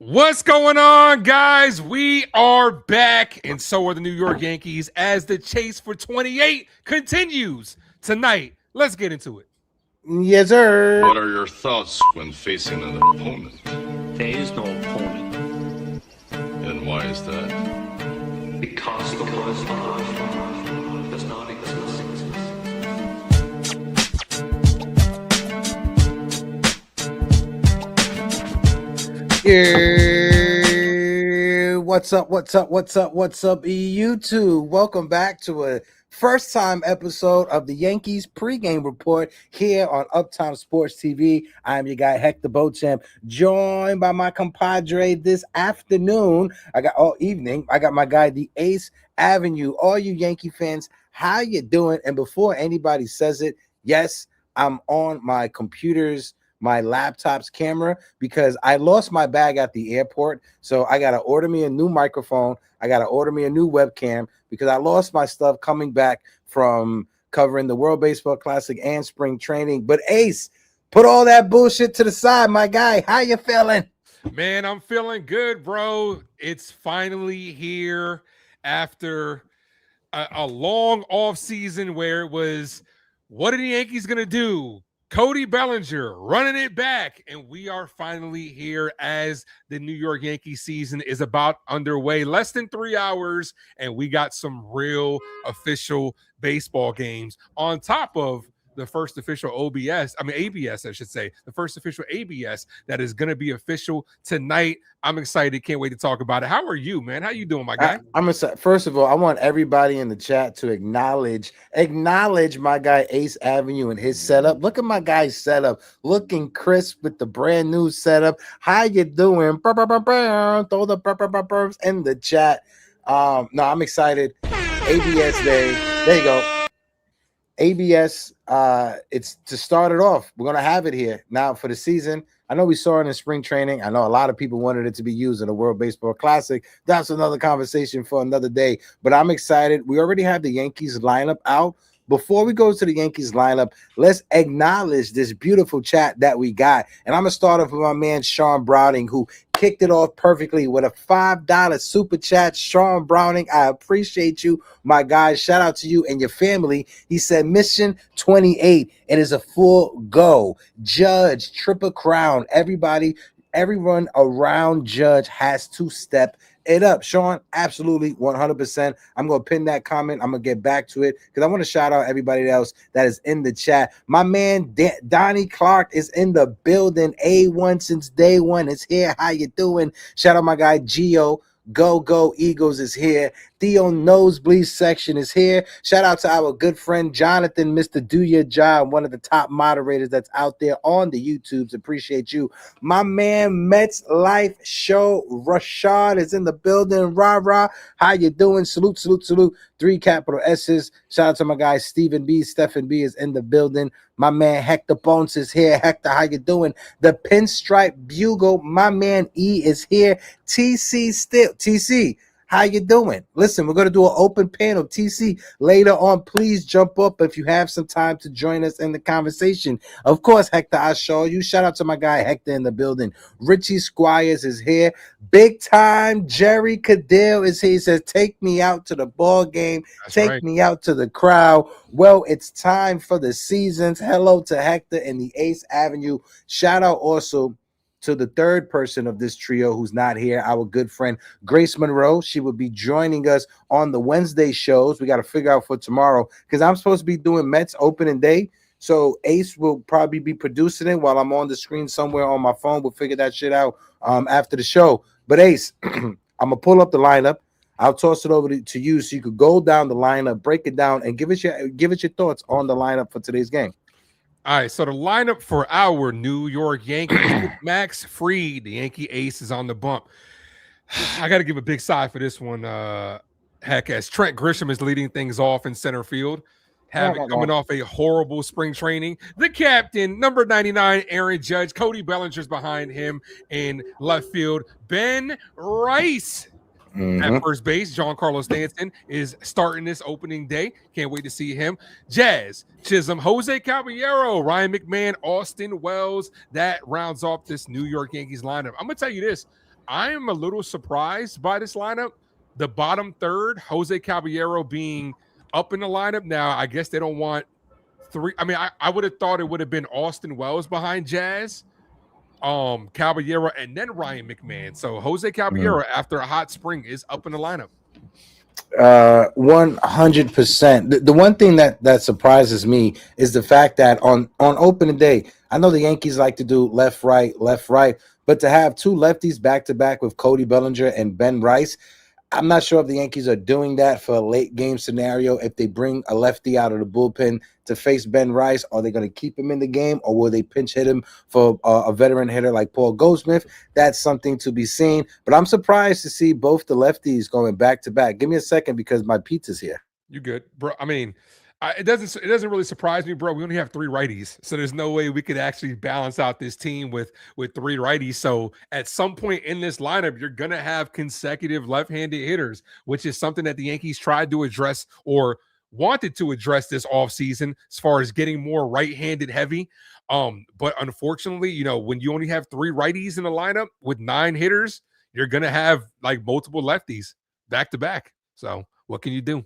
What's going on, guys? We are back, and so are the New York Yankees as the chase for 28 continues tonight. Let's get into it. Yes, sir. What are your thoughts when facing an opponent? There is no opponent And why is that? because the word love does not exist. Yeah. What's up? YouTube? Welcome back to a first time episode of the Yankees pregame report here on Uptown Sports TV. I'm your guy, Hector Beauchamp, joined by my compadre this afternoon. I got my guy, the Ace Avenue. All you Yankee fans, how you doing? And before anybody says it, yes, I'm on my my laptop's camera because I lost my bag at the airport. So I got to order me a new microphone. I got to order me a new webcam because I lost my stuff coming back from covering the World Baseball Classic and spring training. But Ace, put all that bullshit to the side, my guy. How you feeling? Man, I'm feeling good, bro. It's finally here after a long off season where it was, what are the Yankees going to do? Cody Bellinger running it back, and we are finally here as the New York Yankees season is about underway. Less than 3 hours, and we got some real official baseball games on top of the first official ABS, I should say, the first official ABS that is going to be official tonight. I'm excited. Can't wait to talk about it. How are you, man? How you doing, my guy? I'm excited. First of all, I want everybody in the chat to acknowledge my guy Ace Avenue and his setup. Look at my guy's setup, looking crisp with the brand new setup. How you doing? Throw the burps in the chat. No, I'm excited. ABS day. There you go. ABS, it's to start it off. We're gonna have it here now for the season. I know we saw it in spring training. I know a lot of people wanted it to be used in the World Baseball Classic. That's another conversation for another day. But I'm excited. We already have the Yankees lineup out. Before we go to the Yankees lineup, let's acknowledge this beautiful chat that we got. And I'm gonna start off with my man Sean Browning, who kicked it off perfectly with a $5 super chat. Sean Browning, I appreciate you, my guy. Shout out to you and your family. He said, Mission 28. It is a full go. Judge, Triple Crown. Everyone around Judge has to step it up. Sean, absolutely 100%. I'm going to pin that comment. I'm going to get back to it because I want to shout out everybody else that is in the chat. My man Donnie Clark is in the building. A1 since day one is here. How you doing? Shout out my guy Gio. Go Eagles is here. Theo Nosebleed section is here. Shout out to our good friend Jonathan, Mr. Do Your Job, one of the top moderators that's out there on the YouTubes. Appreciate you. My man Mets Life Show Rashad is in the building. Rah. How you doing? Salute. 3 capital S's. Shout out to my guy Stephen B. Stephen B is in the building. My man Hector Bones is here. Hector, how you doing? The Pinstripe Bugle. My man E is here. TC, how you doing? Listen, we're going to do an open panel. TC, later on, please jump up if you have some time to join us in the conversation. Of course, Hector, I show you. Shout out to my guy Hector in the building. Richie Squires is here. Big time Jerry Cadell is here. He says, take me out to the ball game. Take me out to the crowd. Well, it's time for the seasons. Hello to Hector and the Ace Avenue. Shout out also to the third person of this trio who's not here, our good friend Grace Monroe. She will be joining us on the Wednesday shows. We got to figure out for tomorrow because I'm supposed to be doing Mets opening day. So Ace will probably be producing it while I'm on the screen somewhere on my phone. We'll figure that shit out after the show. But Ace, I'm going to pull up the lineup. I'll toss it over to you so you could go down the lineup, break it down, and give us your thoughts on the lineup for today's game. All right, so the lineup for our New York Yankees, Max Fried, the Yankee ace, is on the bump. I got to give a big sigh for this one, heck, as Trent Grisham is leading things off in center field, coming off a horrible spring training. The captain, number 99, Aaron Judge. Cody Bellinger's behind him in left field. Ben Rice at first base. Giancarlo Stanton is starting this opening day. Can't wait to see him. Jazz Chisholm, Jose Caballero, Ryan McMahon, Austin Wells. That rounds off this New York Yankees lineup. I'm going to tell you this. I am a little surprised by this lineup. The bottom third, Jose Caballero being up in the lineup. Now, I guess they don't want three. I mean, I would have thought it would have been Austin Wells behind Jazz, Caballero, and then Ryan McMahon. So Jose Caballero, after a hot spring, is up in the lineup. 100%. The one thing that surprises me is the fact that on opening day, I know the Yankees like to do left, right, but to have two lefties back to back with Cody Bellinger and Ben Rice, I'm not sure if the Yankees are doing that for a late game scenario. If they bring a lefty out of the bullpen to face Ben Rice, are they going to keep him in the game, or will they pinch hit him for a veteran hitter like Paul Goldschmidt? That's something to be seen. But I'm surprised to see both the lefties going back to back. Give me a second because my pizza's here. You good, bro? I mean, it doesn't really surprise me, bro. We only have three righties, so there's no way we could actually balance out this team with three righties. So at some point in this lineup, you're gonna have consecutive left-handed hitters, which is something that the Yankees tried to address or wanted to address this offseason as far as getting more right-handed heavy. But unfortunately, you know, when you only have three righties in the lineup with 9 hitters, you're gonna have like multiple lefties back to back. So what can you do?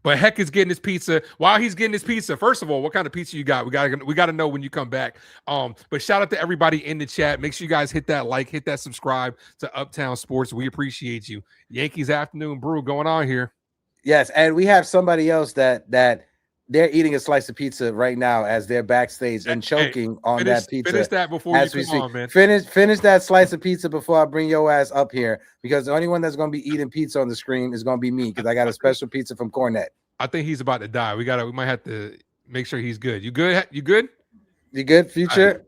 But Heck is getting his pizza. While he's getting his pizza, first of all, what kind of pizza you got? We got to know when you come back. But shout out to everybody in the chat. Make sure you guys hit that like, hit that subscribe to Uptown Sports. We appreciate you. Yankees Afternoon Brew going on here. Yes, and we have somebody else that they're eating a slice of pizza right now as they're backstage and choking on that pizza. Finish that before you come on, man. Finish that slice of pizza before I bring your ass up here, because the only one that's going to be eating pizza on the screen is going to be me, because I got a special pizza from Cornet. I think he's about to die. We might have to make sure he's good. You good? You good? You good, Future?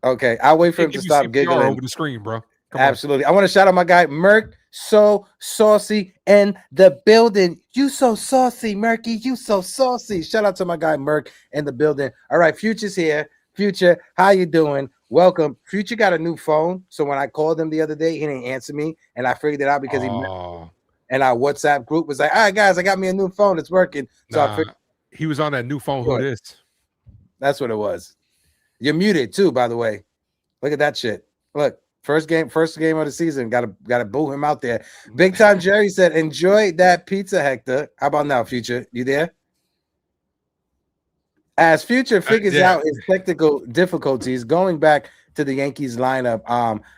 Okay, I'll wait for him to stop CPR giggling over the screen, bro. Absolutely. I want to shout out my guy Merk, so saucy in the building. You so saucy, Murky. You so saucy. Shout out to my guy Merk in the building. All right, Future's here. Future, how you doing? Welcome. Future got a new phone, so when I called him the other day, he didn't answer me, and I figured it out because and our WhatsApp group was like, all right, guys, I got me a new phone. It's working. So he was on that new phone. Who it is? That's what it was. You're muted too, by the way. Look at that shit. Look, first game of the season. Gotta boo him out there. Big Time Jerry said, enjoy that pizza, Hector. How about now, Future? You there? As Future figures out his technical difficulties, going back to the Yankees lineup.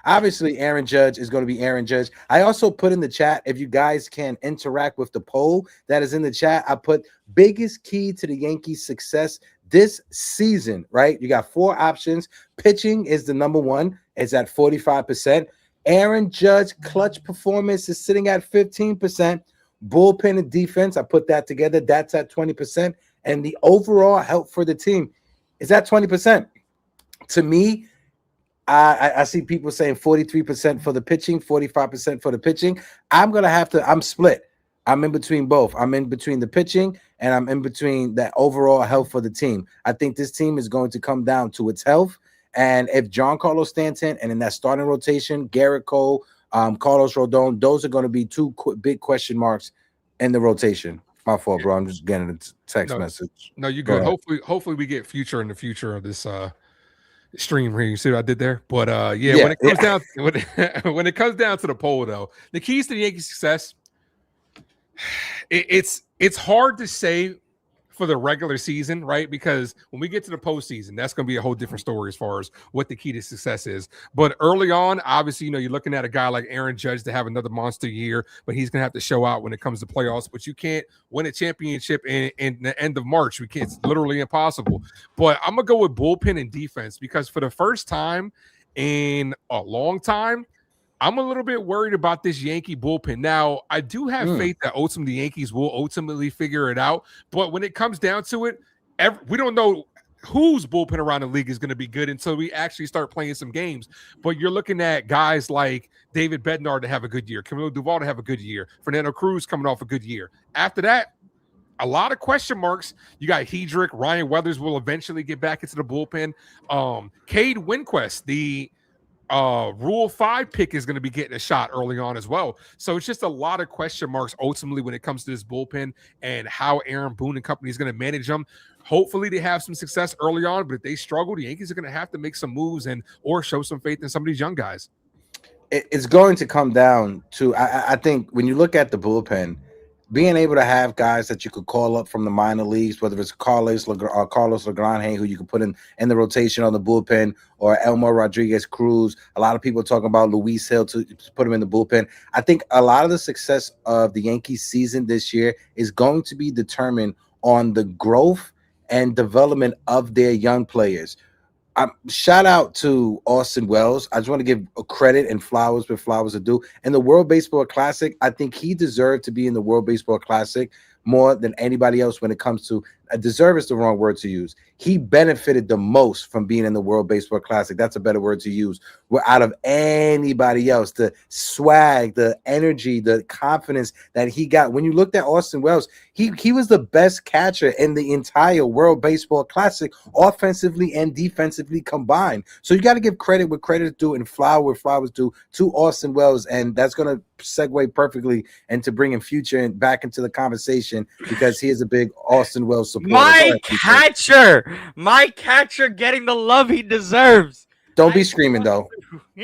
Obviously, Aaron Judge is going to be Aaron Judge. I also put in the chat, if you guys can interact with the poll that is in the chat, I put biggest key to the Yankees' success this season, right? You got 4 options. Pitching is the number 1. It's at 45%. Aaron Judge clutch performance is sitting at 15%. Bullpen and defense, I put that together. That's at 20%. And the overall help for the team is at 20%. To me, I see people saying 43% for the pitching, 45% for the pitching. I'm split. I'm in between both. I'm in between the pitching and I'm in between that overall health for the team. I think this team is going to come down to its health. And if Giancarlo Stanton and in that starting rotation, Garrett Cole, Carlos Rodon, those are going to be 2 big question marks in the rotation. My fault, bro. I'm just getting a text message. No, you good. Hopefully we get Future in the future of this stream here. You see what I did there? But when it comes down when it comes down to the poll, though, the keys to the Yankees' success, it's hard to say for the regular season, right? Because when we get to the postseason, that's going to be a whole different story as far as what the key to success is. But early on, obviously, you know, you're looking at a guy like Aaron Judge to have another monster year, but he's going to have to show out when it comes to playoffs. But you can't win a championship in the end of March. It's literally impossible. But I'm going to go with bullpen and defense, because for the first time in a long time, I'm a little bit worried about this Yankee bullpen. Now, I do have faith that ultimately the Yankees will ultimately figure it out. But when it comes down to it, we don't know whose bullpen around the league is going to be good until we actually start playing some games. But you're looking at guys like David Bednar to have a good year, Camilo Duvall to have a good year, Fernando Cruz coming off a good year. After that, a lot of question marks. You got Hedrick, Ryan Weathers will eventually get back into the bullpen. Cade Winquist, the Rule 5 pick, is going to be getting a shot early on as well. So it's just a lot of question marks ultimately when it comes to this bullpen and how Aaron Boone and company is going to manage them. Hopefully they have some success early on, but if they struggle, the Yankees are going to have to make some moves or show some faith in some of these young guys. it's going to come down to I think when you look at the bullpen, being able to have guys that you could call up from the minor leagues, whether it's Carlos Lagrange, who you could put in the rotation on the bullpen, or Elmer Rodriguez Cruz. A lot of people talking about Luis Hill to put him in the bullpen. I think a lot of the success of the Yankees season this year is going to be determined on the growth and development of their young players. Shout out to Austin Wells. I just want to give a credit and flowers where flowers are due. In the World Baseball Classic, I think he deserved to be in the World Baseball Classic more than anybody else when it comes to deserve is the wrong word to use. He benefited the most from being in the World Baseball Classic. That's a better word to use. We're out of anybody else. The swag, the energy, the confidence that he got. When you looked at Austin Wells, he was the best catcher in the entire World Baseball Classic, offensively and defensively combined. So you got to give credit where credit is due and flower where flowers due to Austin Wells, and that's going to segue perfectly into bringing Future back into the conversation because he is a big Austin Wells supporter. My catcher getting the love he deserves. Don't be screaming though.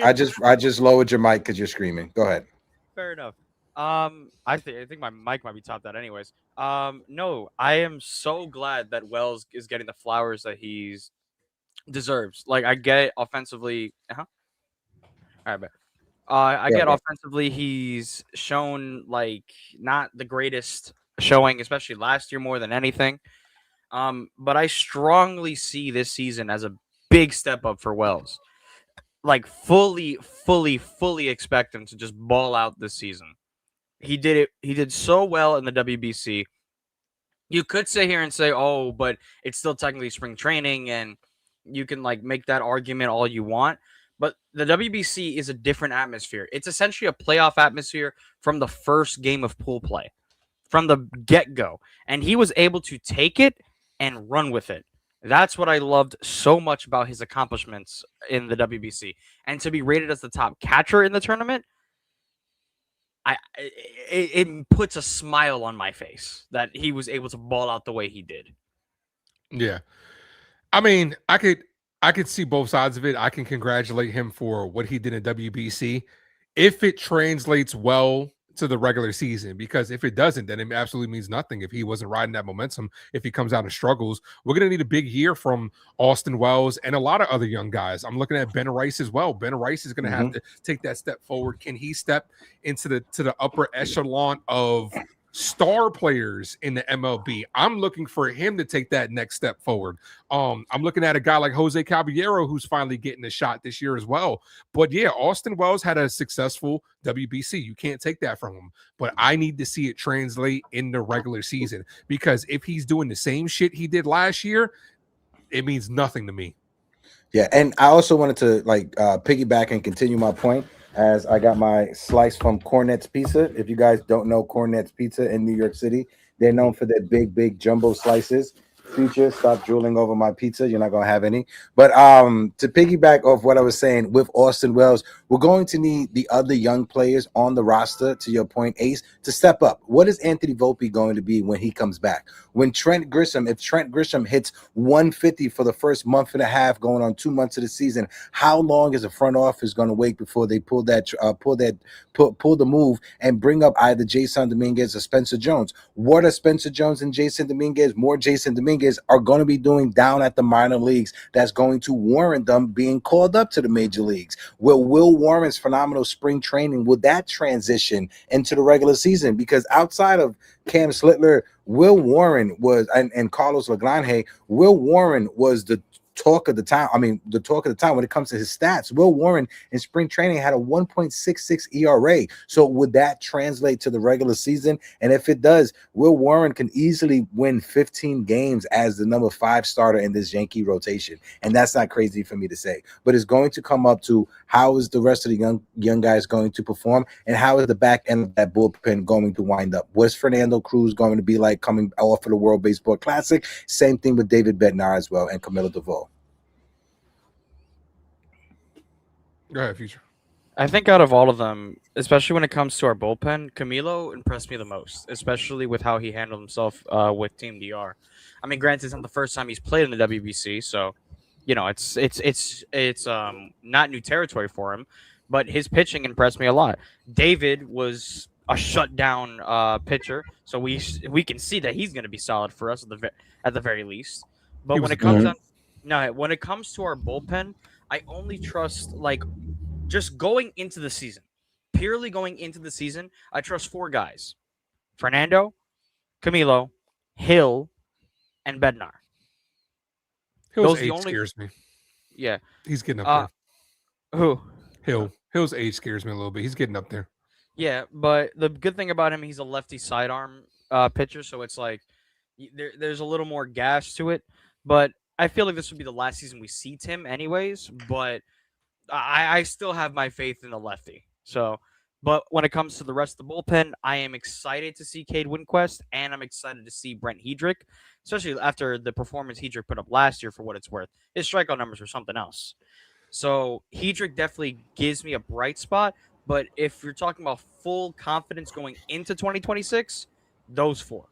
I just lowered your mic because you're screaming. Go ahead. Fair enough. I think my mic might be topped out anyways. No, I am so glad that Wells is getting the flowers that he's deserves. Like, I get it offensively. All right, but I get offensively he's shown like not the greatest showing, especially last year more than anything. But I strongly see this season as a big step up for Wells. Like, fully expect him to just ball out this season. He did it. He did so well in the WBC. You could sit here and say, "Oh, but it's still technically spring training," and you can like make that argument all you want. But the WBC is a different atmosphere. It's essentially a playoff atmosphere from the first game of pool play, from the get-go. And he was able to take it and run with it. That's what I loved so much about his accomplishments in the WBC. And to be rated as the top catcher in the tournament, it puts a smile on my face that he was able to ball out the way he did. Yeah. I mean, I could see both sides of it. I can congratulate him for what he did in WBC if it translates well to the regular season, because if it doesn't, then it absolutely means nothing. If he wasn't riding that momentum, if he comes out and struggles, we're going to need a big year from Austin Wells and a lot of other young guys. I'm looking at Ben Rice as well. Ben Rice is going to have to take that step forward. Can he step into the upper echelon of star players in the MLB? I'm looking for him to take that next step forward. I'm looking at a guy like Jose Caballero, who's finally getting a shot this year as well. But yeah, Austin Wells had a successful WBC. You can't take that from him. But I need to see it translate in the regular season, because if he's doing the same shit he did last year, it means nothing to me. Yeah, and I also wanted to piggyback and continue my point, as I got my slice from Cornet's Pizza. If you guys don't know Cornet's Pizza in New York City, they're known for their big jumbo slices. Future, stop drooling over my pizza. You're not going to have any. But to piggyback off what I was saying with Austin Wells, we're going to need the other young players on the roster, to your point, Ace, to step up. What is Anthony Volpe going to be when he comes back? When if Trent Grisham hits 150 for the first month and a half, going on 2 months of the season, how long is the front office going to wait before they pull the move and bring up either Jason Dominguez or Spencer Jones? What are Spencer Jones and Jason Dominguez, more Jason Dominguez, are going to be doing down at the minor leagues that's going to warrant them being called up to the major leagues? Will Warren's phenomenal spring training, will that transition into the regular season? Because outside of Cam Slittler, Will Warren was, and Carlos Lagrange, Will Warren was the talk of the time. I mean, the talk of the time when it comes to his stats. Will Warren in spring training had a 1.66 ERA. So would that translate to the regular season? And if it does, Will Warren can easily win 15 games as the number 5 starter in this Yankee rotation. And that's not crazy for me to say. But it's going to come up to how is the rest of the young guys going to perform, and how is the back end of that bullpen going to wind up? What's Fernando Cruz going to be like coming off of the World Baseball Classic? Same thing with David Bednar as well, and Camilo Duvall. Go ahead, Future. I think out of all of them, especially when it comes to our bullpen, Camilo impressed me the most, especially with how he handled himself with Team DR. I mean, granted, it's not the first time he's played in the WBC, so it's not new territory for him. but his pitching impressed me a lot. David was a shutdown pitcher, so we can see that he's going to be solid for us at the very least. But He when was it comes good. down, no, when it comes to our bullpen, I only trust just going into the season, purely going into the season. I trust 4 guys: Fernando, Camilo, Hill, and Bednar. Hill's Those are the age only. scares me. Yeah. He's getting up Uh, there. who? Hill's age scares me a little bit. He's getting up there. Yeah, but the good thing about him, he's a lefty sidearm pitcher, so it's like there's a little more gas to it. But I feel like this would be the last season we see Tim, anyways. But I still have my faith in the lefty. So, but when it comes to the rest of the bullpen, I am excited to see Cade Winquist, and I'm excited to see Brent Hedrick, especially after the performance Hedrick put up last year. For what it's worth, his strikeout numbers are something else. So Hedrick definitely gives me a bright spot. But if you're talking about full confidence going into 2026, those 4,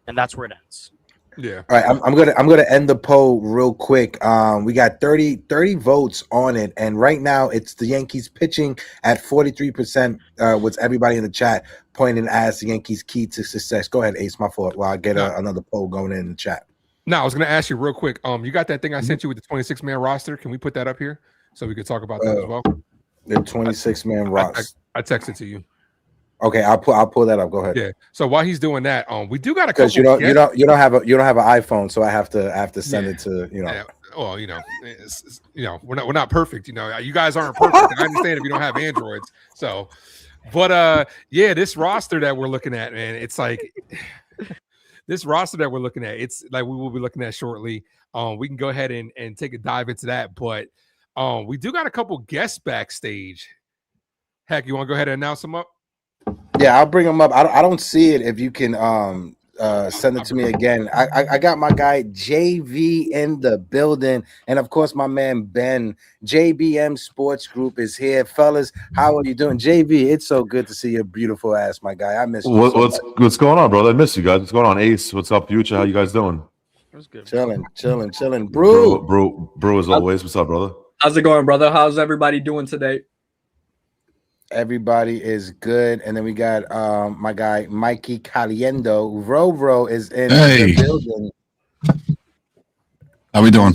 and that's where it ends. Yeah. All right, I'm gonna end the poll real quick. We got 30 votes on it, and right now it's the Yankees pitching at 43%. With everybody in the chat pointing as the Yankees' key to success. Go ahead, Ace. My fault. While I get another poll going in the chat. Now I was gonna ask you real quick. You got that thing I sent you with the 26-man roster? Can we put that up here so we could talk about that as well? The 26-man roster. I texted to you. Okay, I'll pull that up. Go ahead. Yeah. So while he's doing that, we do got a couple. Because you don't have an iPhone, so I have to send it to Yeah. Well, we're not perfect. You guys aren't perfect. I understand if you don't have Androids. So, but this roster that we're looking at, man, it's like this roster that we're looking at. It's like we will be looking at shortly. We can go ahead and take a dive into that, but we do got a couple guests backstage. Heck, you want to go ahead and announce them up? Yeah, I'll bring them up. I don't see it. If you can send it to me again. I got my guy JV in the building, and of course my man Ben. JBM Sports Group is here, fellas. How are you doing, JV? It's so good to see your beautiful ass, my guy. I miss you. What's going on, brother? I miss you guys. What's going on, Ace? What's up, Future? How you guys doing? It was good. Chilling. Brew as always. What's up, brother? How's it going, brother? How's everybody doing today? Everybody is good, and then we got my guy Mikey Caliendo. Ro is in the building. How we doing?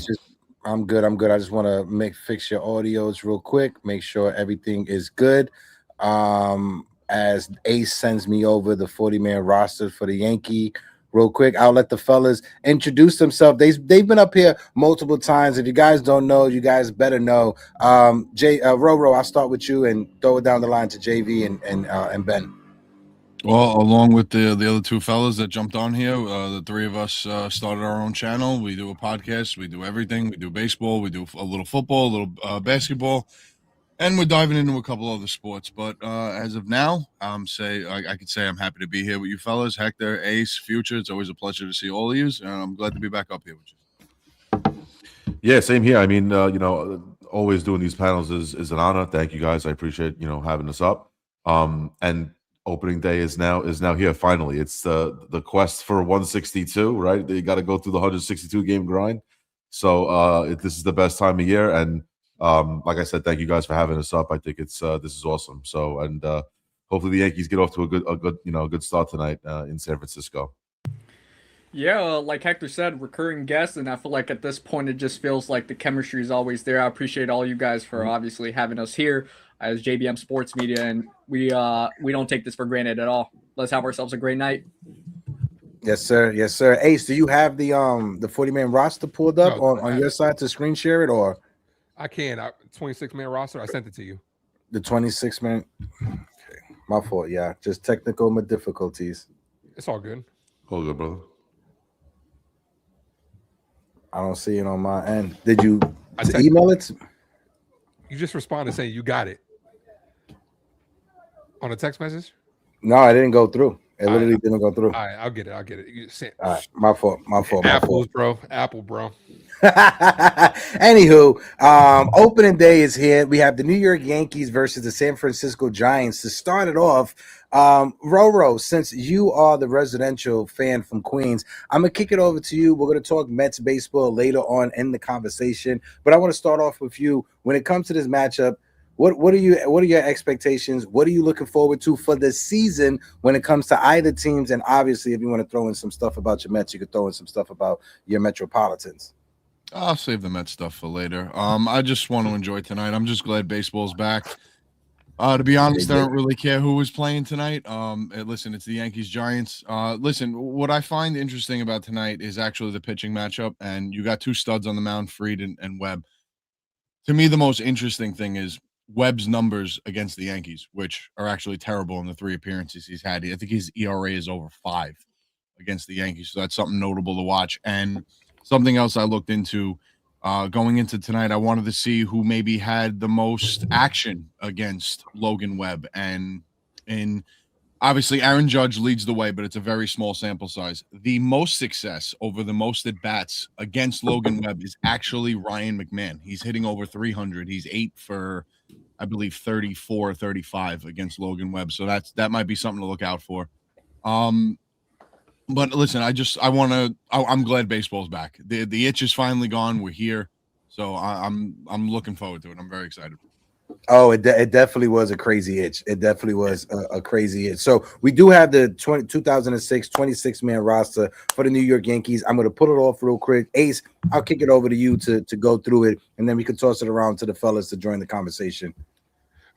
I'm good. I just want to fix your audios real quick, make sure everything is good. As Ace sends me over the 40-man roster for the Yankee. Real quick, I'll let the fellas introduce themselves. They've been up here multiple times. If you guys don't know, you guys better know. Roro, I'll start with you and throw it down the line to JV and Ben. Well, along with the other 2 fellas that jumped on here, the 3 of us started our own channel. We do a podcast. We do everything. We do baseball. We do a little football, a little basketball. And we're diving into a couple other sports, but as of now, I could say I'm happy to be here with you fellas. Hector, Ace, Future. It's always a pleasure to see all of you, and I'm glad to be back up here with you. Yeah, same here. I mean, always doing these panels is an honor. Thank you guys. I appreciate having us up. And opening day is now here. Finally, it's the quest for 162. Right, you got to go through the 162 game grind. So this is the best time of year, and like I said, thank you guys for having us up. I think this is awesome. So, and hopefully the Yankees get off to a good start tonight in San Francisco. Yeah, like Hector said, recurring guest, and I feel like at this point it just feels like the chemistry is always there. I appreciate all you guys for obviously having us here as JBM Sports Media, and we don't take this for granted at all. Let's have ourselves a great night. Yes, sir. Ace, do you have the 40-man roster pulled up on your side to screen share it, or? I can. 26-man roster. I sent it to you. The 26-man. Okay. My fault. Yeah, just technical difficulties. It's all good. All good, brother. I don't see it on my end. Did you email it? You just responded saying you got it on a text message. No, I didn't go through. It literally didn't go through. All right, I'll get it. You sent. All right, my fault. Apples, bro. Apple, bro. Anywho, opening day is here. We have the New York Yankees versus the San Francisco Giants. To start it off, Roro, since you are the residential fan from Queens, I'm gonna kick it over to you. We're gonna talk Mets baseball later on in the conversation, but I want to start off with you. When it comes to this matchup, What are your expectations? What are you looking forward to for the season when it comes to either teams? And obviously, if you want to throw in some stuff about your Mets, you could throw in some stuff about your Metropolitans. I'll save the Mets stuff for later. I just want to enjoy tonight. I'm just glad baseball's back. To be honest, I don't really care who was playing tonight. Listen, it's the Yankees Giants. Listen, what I find interesting about tonight is actually the pitching matchup, and you got two studs on the mound, Fried and Webb. To me, the most interesting thing is Webb's numbers against the Yankees, which are actually terrible in the 3 appearances he's had. I think his ERA is over 5 against the Yankees, so that's something notable to watch. And something else I looked into going into tonight, I wanted to see who maybe had the most action against Logan Webb. And obviously, Aaron Judge leads the way, but it's a very small sample size. The most success over the most at-bats against Logan Webb is actually Ryan McMahon. He's hitting over 300. He's 8 for, I believe, 34, 35 against Logan Webb. So that might be something to look out for. But listen, I'm glad baseball's back. The itch is finally gone. We're here. So I'm looking forward to it. I'm very excited. Oh, it definitely was a crazy itch. It definitely was a crazy itch. So we do have the 2006 26-man roster for the New York Yankees. I'm going to pull it off real quick. Ace, I'll kick it over to you to go through it, and then we can toss it around to the fellas to join the conversation.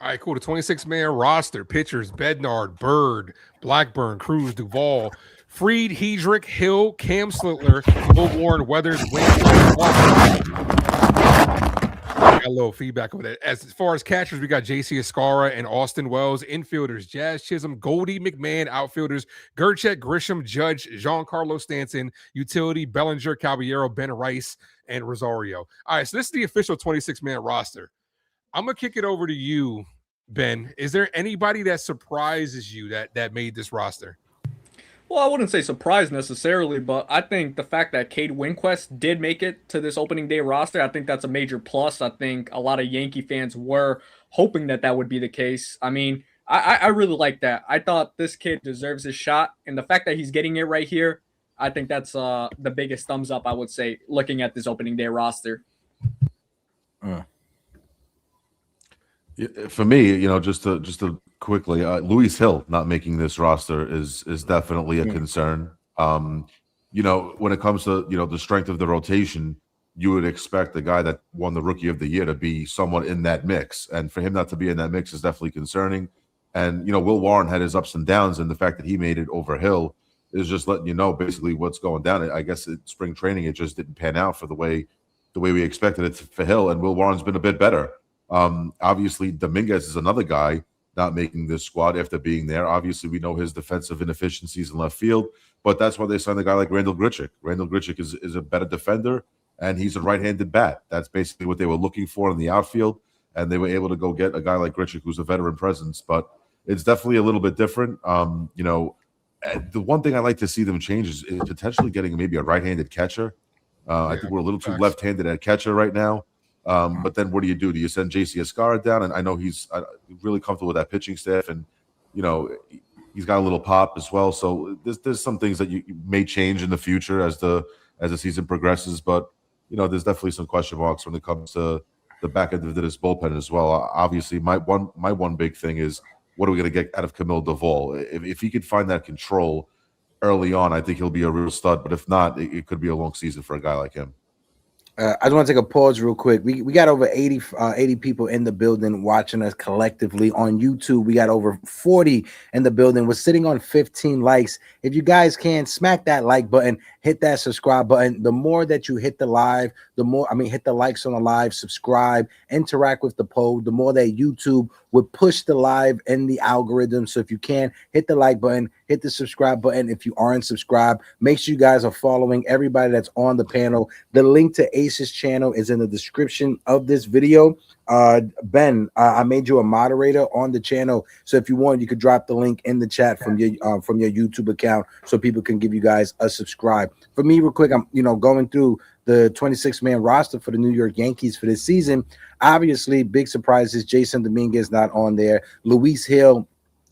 All right, cool. The 26-man roster: pitchers Bednard, Bird, Blackburn, Cruz, Duvall, Fried, Hedrick, Hill, Cam Slitler, Will Warren, Weathers, Walker. Got a little feedback over that. As far as catchers, we got J.C. Escara and Austin Wells. Infielders, Jazz Chisholm, Goldie McMahon. Outfielders, Gerchek, Grisham, Judge, Giancarlo Stanton. Utility, Bellinger, Caballero, Ben Rice, and Rosario. All right, so this is the official 26-man roster. I'm going to kick it over to you, Ben. Is there anybody that surprises you that made this roster? Well, I wouldn't say surprise necessarily, but I think the fact that Cade Winquist did make it to this opening day roster, I think that's a major plus. I think a lot of Yankee fans were hoping that would be the case. I mean, I really like that. I thought this kid deserves his shot, and the fact that he's getting it right here, I think that's the biggest thumbs up, I would say, looking at this opening day roster. For me, just to quickly, Luis Hill not making this roster is definitely a concern. When it comes to the strength of the rotation, you would expect the guy that won the Rookie of the Year to be somewhat in that mix, and for him not to be in that mix is definitely concerning. And Will Warren had his ups and downs, and the fact that he made it over Hill is just letting you know basically what's going down. I guess at spring training it just didn't pan out for the way we expected it for Hill, and Will Warren's been a bit better. Obviously, Dominguez is another guy not making this squad after being there. Obviously, we know his defensive inefficiencies in left field, but that's why they signed a guy like Randall Grichuk. Randall Grichuk is a better defender, and he's a right-handed bat. That's basically what they were looking for in the outfield, and they were able to go get a guy like Grichuk who's a veteran presence. But it's definitely a little bit different. The one thing I like to see them change is potentially getting maybe a right-handed catcher. I think we're a little too left-handed at catcher right now. But then what do? Do you send J.C. Escara down? And I know he's really comfortable with that pitching staff, and he's got a little pop as well. So there's some things that you may change in the future as the season progresses. But there's definitely some question marks when it comes to the back end of this bullpen as well. Obviously, my one big thing is what are we going to get out of Camille Duvall? If he could find that control early on, I think he'll be a real stud. But if not, it could be a long season for a guy like him. I just want to take a pause real quick. We got over 80 people in the building watching us collectively on YouTube. We got over 40 in the building. We're sitting on 15 likes. If you guys can, smack that like button, hit that subscribe button. The more that you hit the live, hit the likes on the live, subscribe, interact with the poll, the more that YouTube would push the live in the algorithm. So if you can, hit the like button, hit the subscribe button. If you aren't subscribed, make sure you guys are following everybody that's on the panel. The link to Ace's channel is in the description of this video. Ben, I made you a moderator on the channel, so if you want, you could drop the link in the chat from your YouTube account so people can give you guys a subscribe. For me, real quick, I'm going through the 26-man roster for the New York Yankees for this season. Obviously, big surprises. Jason Dominguez not on there. Luis Hill,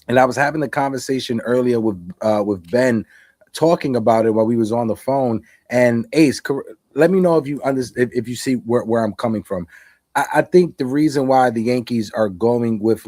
and I was having the conversation earlier with Ben, talking about it while we was on the phone. And Ace, let me know if you understand, if you see where I'm coming from. I think the reason why the Yankees are going with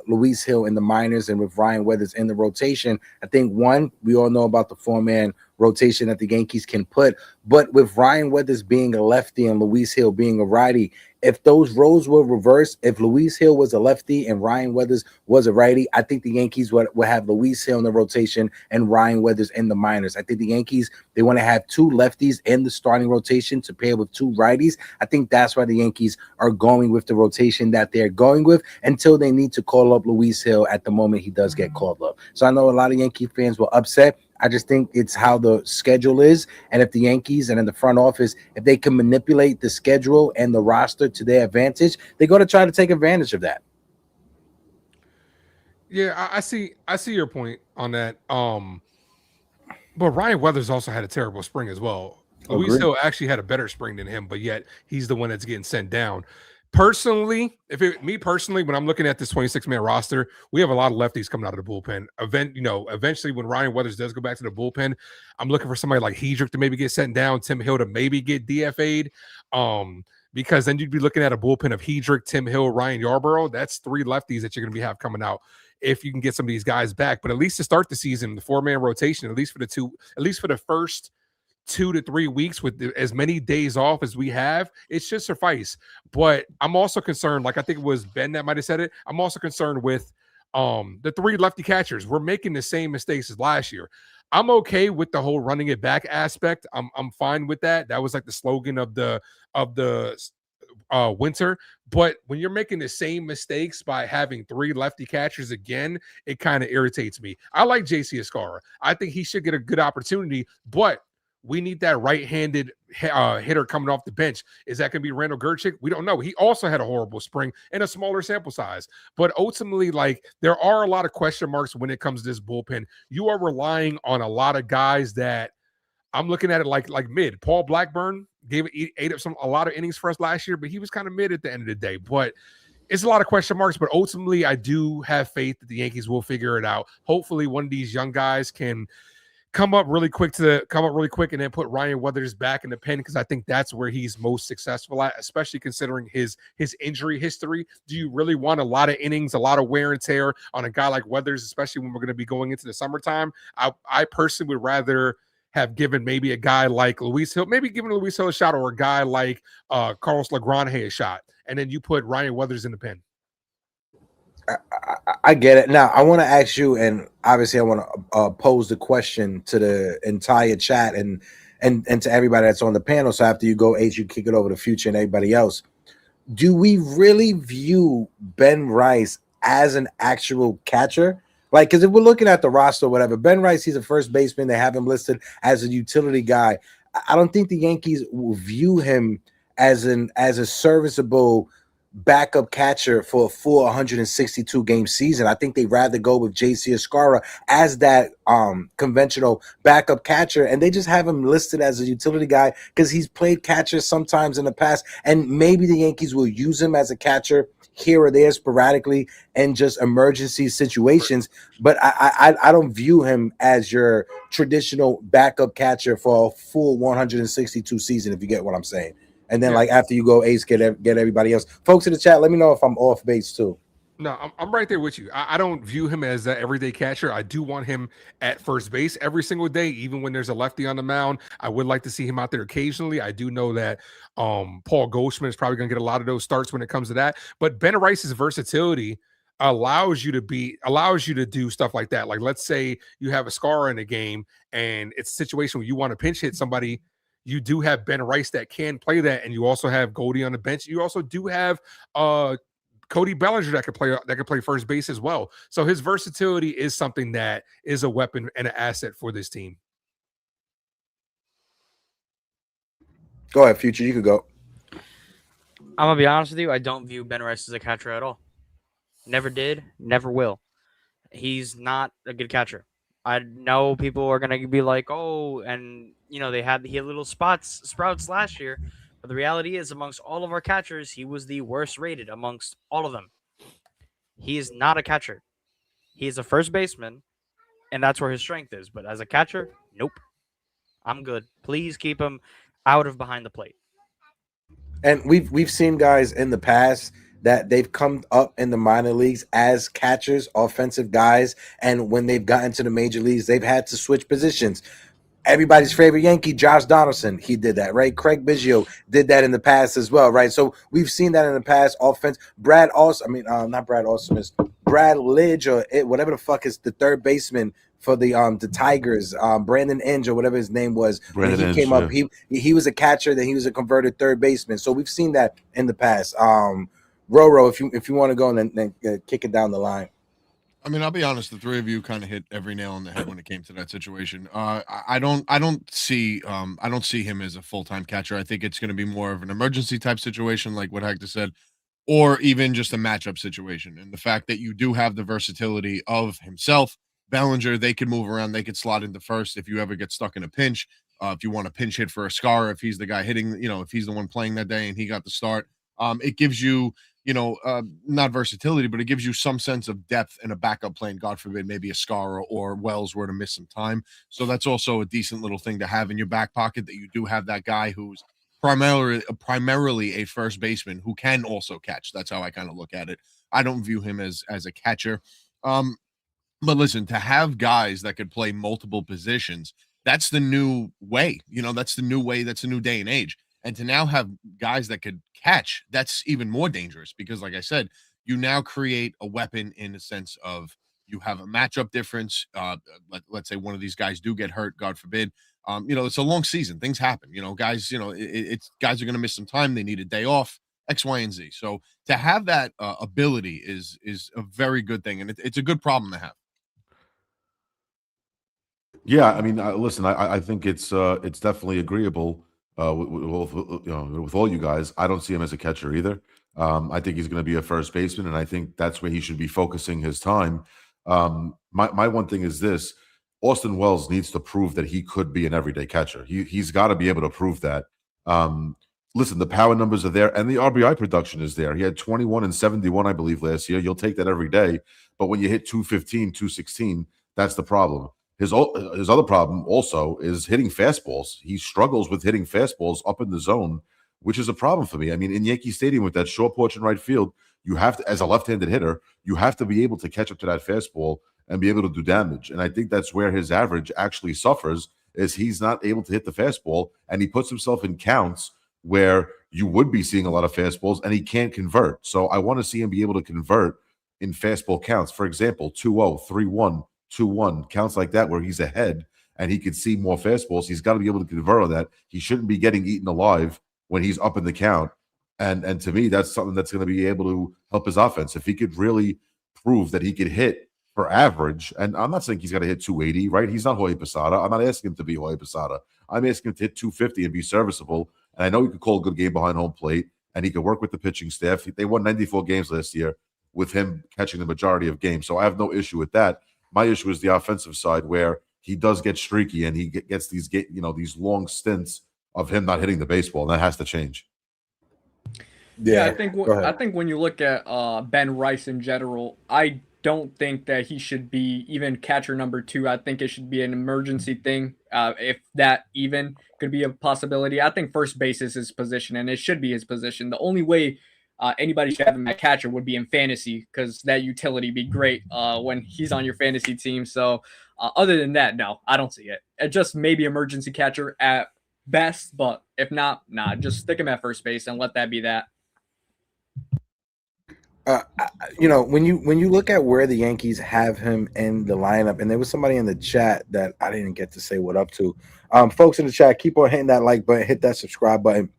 Luis Hill in the minors and with Ryan Weathers in the rotation, I think one, we all know about the 4-man rotation that the Yankees can put, but with Ryan Weathers being a lefty and Luis Hill being a righty, if those roles were reversed, if Luis Hill was a lefty and Ryan Weathers was a righty, I think the Yankees would have Luis Hill in the rotation and Ryan Weathers in the minors. I think the Yankees, they want to have 2 lefties in the starting rotation to pair with 2 righties. I think that's why the Yankees are going with the rotation that they're going with until they need to call up Luis Hill at the moment he does get called up. So I know a lot of Yankee fans were upset. I just think it's how the schedule is. And if the Yankees and in the front office, if they can manipulate the schedule and the roster to their advantage, they're going to try to take advantage of that. Yeah, I see your point on that. But Ryan Weathers also had a terrible spring as well. Luis Hill actually had a better spring than him, but yet he's the one that's getting sent down. Personally, me personally, when I'm looking at this 26-man roster, we have a lot of lefties coming out of the bullpen. Eventually, when Ryan Weathers does go back to the bullpen, I'm looking for somebody like Hedrick to maybe get sent down, Tim Hill to maybe get DFA'd. Because then you'd be looking at a bullpen of Hedrick, Tim Hill, Ryan Yarbrough. That's 3 lefties that you're going to have coming out if you can get some of these guys back. But at least to start the season, the 4-man rotation, at least for the first 2 to 3 weeks with as many days off as we have, it should suffice. But I'm also concerned, like I think it was Ben that might have said it, I'm also concerned with the 3 lefty catchers. We're making the same mistakes as last year. I'm okay with the whole running it back aspect. I'm fine with that. That was like the slogan of the winter. But when you're making the same mistakes by having 3 lefty catchers again, it kind of irritates me. I like JC Escara. I think he should get a good opportunity, but we need that right-handed hitter coming off the bench. Is that going to be Randall Gerchick? We don't know. He also had a horrible spring and a smaller sample size. But ultimately, like, there are a lot of question marks when it comes to this bullpen. You are relying on a lot of guys that I'm looking at it like mid. Paul Blackburn ate up a lot of innings for us last year, but he was kind of mid at the end of the day. But it's a lot of question marks. But ultimately, I do have faith that the Yankees will figure it out. Hopefully, one of these young guys can come up really quick and then put Ryan Weathers back in the pen, because I think that's where he's most successful at, especially considering his injury history. Do you really want a lot of innings, a lot of wear and tear on a guy like Weathers, especially when we're going to be going into the summertime? I personally would rather have given maybe a guy like Luis Hill, maybe giving Luis Hill a shot, or a guy like Carlos Legrand a shot, and then you put Ryan Weathers in the pen. I get it. Now, I want to ask you, and obviously I want to pose the question to the entire chat and to everybody that's on the panel. So after you go, H, you kick it over to Future and everybody else. Do we really view Ben Rice as an actual catcher? Like, because if we're looking at the roster or whatever, Ben Rice, he's a first baseman. They have him listed as a utility guy. I don't think the Yankees will view him as a serviceable backup catcher for a full 162 game season. I think they'd rather go with JC Escara as that conventional backup catcher, and they just have him listed as a utility guy because he's played catcher sometimes in the past, and maybe the Yankees will use him as a catcher here or there sporadically in just emergency situations. But I don't view him as your traditional backup catcher for a full 162 season, if you get what I'm saying. And then, like, after you go, Ace, get everybody else. Folks in the chat, let me know if I'm off base, too. No, I'm right there with you. I don't view him as an everyday catcher. I do want him at first base every single day, even when there's a lefty on the mound. I would like to see him out there occasionally. I do know that Paul Goldschmidt is probably going to get a lot of those starts when it comes to that. But Ben Rice's versatility allows you to do stuff like that. Like, let's say you have a scar in a game and it's a situation where you want to pinch hit somebody. You do have Ben Rice that can play that, and you also have Goldie on the bench. You also do have Cody Bellinger that could play first base as well. So his versatility is something that is a weapon and an asset for this team. Go ahead, Future. You could go. I'm gonna be honest with you. I don't view Ben Rice as a catcher at all. Never did, never will. He's not a good catcher. I know people are gonna be like, oh, and he had little sprouts last year, but the reality is, amongst all of our catchers, he was the worst rated amongst all of them. He is not a catcher. He is a first baseman, and that's where his strength is. But as a catcher, nope. I'm good. Please keep him out of behind the plate. And we've seen guys in the past that they've come up in the minor leagues as catchers, offensive guys, and when they've gotten to the major leagues, they've had to switch positions. Everybody's favorite Yankee, Josh Donaldson, he did that, right? Craig Biggio did that in the past as well, right? So we've seen that in the past. Offense, Brad Austin, not Brad Austin, is Brad Lidge or whatever the fuck is the third baseman for the Tigers, Brandon Inge or whatever his name was. Brandon when he Inge, came up, yeah. he was a catcher, then he was a converted third baseman. So we've seen that in the past. Roro, if you want to go and then kick it down the line. I mean, I'll be honest. The three of you kind of hit every nail on the head when it came to that situation. I don't see him as a full-time catcher. I think it's going to be more of an emergency type situation, like what Hector said, or even just a matchup situation. And the fact that you do have the versatility of himself, Bellinger, they could move around, they could slot into first if you ever get stuck in a pinch. If you want a pinch hit for a scar, if he's the guy hitting, if he's the one playing that day and he got the start, it gives you not versatility, but it gives you some sense of depth and a backup plan. God forbid, maybe a Scar or Wells were to miss some time. So that's also a decent little thing to have in your back pocket, that you do have that guy who's primarily a first baseman who can also catch. That's how I kind of look at it. I don't view him as a catcher. But listen, to have guys that could play multiple positions, that's the new way. That's the new way. That's a new day and age. And to now have guys that could catch, that's even more dangerous because, like I said, you now create a weapon in the sense of you have a matchup difference. Let's say one of these guys do get hurt, God forbid. It's a long season. Things happen. Guys. It's guys are going to miss some time. They need a day off. X, Y, and Z. So to have that ability is a very good thing, and it's a good problem to have. Yeah, I mean, listen, I think it's definitely agreeable with all you guys. I don't see him as a catcher either. I think he's going to be a first baseman, and I think that's where he should be focusing his time. My one thing is this: Austin Wells needs to prove that he could be an everyday catcher. He's got to be able to prove that. Listen, the power numbers are there, and the RBI production is there. He had 21 and 71, I believe, last year. You'll take that every day, but when you hit 215, 216, that's the problem. His other problem also is hitting fastballs. He struggles with hitting fastballs up in the zone, which is a problem for me. I mean, in Yankee Stadium with that short porch in right field, you have to, as a left-handed hitter, you have to be able to catch up to that fastball and be able to do damage. And I think that's where his average actually suffers, is he's not able to hit the fastball, and he puts himself in counts where you would be seeing a lot of fastballs, and he can't convert. So I want to see him be able to convert in fastball counts. For example, 2-0, 3-1, 2-1, counts like that where he's ahead and he could see more fastballs. He's got to be able to convert on that. He shouldn't be getting eaten alive when he's up in the count. And to me, that's something that's going to be able to help his offense. If he could really prove that he could hit for average, and I'm not saying he's got to hit 280, right? He's not Jorge Posada. I'm not asking him to be Jorge Posada. I'm asking him to hit 250 and be serviceable. And I know he could call a good game behind home plate, and he could work with the pitching staff. They won 94 games last year with him catching the majority of games. So I have no issue with that. My issue is the offensive side, where he does get streaky and he gets these long stints of him not hitting the baseball, and that has to change. Yeah, I think when you look at Ben Rice in general, I don't think that he should be even catcher number 2. I think it should be an emergency thing, if that even could be a possibility. I think first base is his position, and it should be his position. The only way anybody should have him at catcher would be in fantasy, because that utility be great when he's on your fantasy team. So other than that, no, I don't see it. It just maybe emergency catcher at best, but if not, nah, just stick him at first base and let that be that. When you look at where the Yankees have him in the lineup, and there was somebody in the chat that I didn't get to say what up to. Folks in the chat, keep on hitting that like button, hit that subscribe button.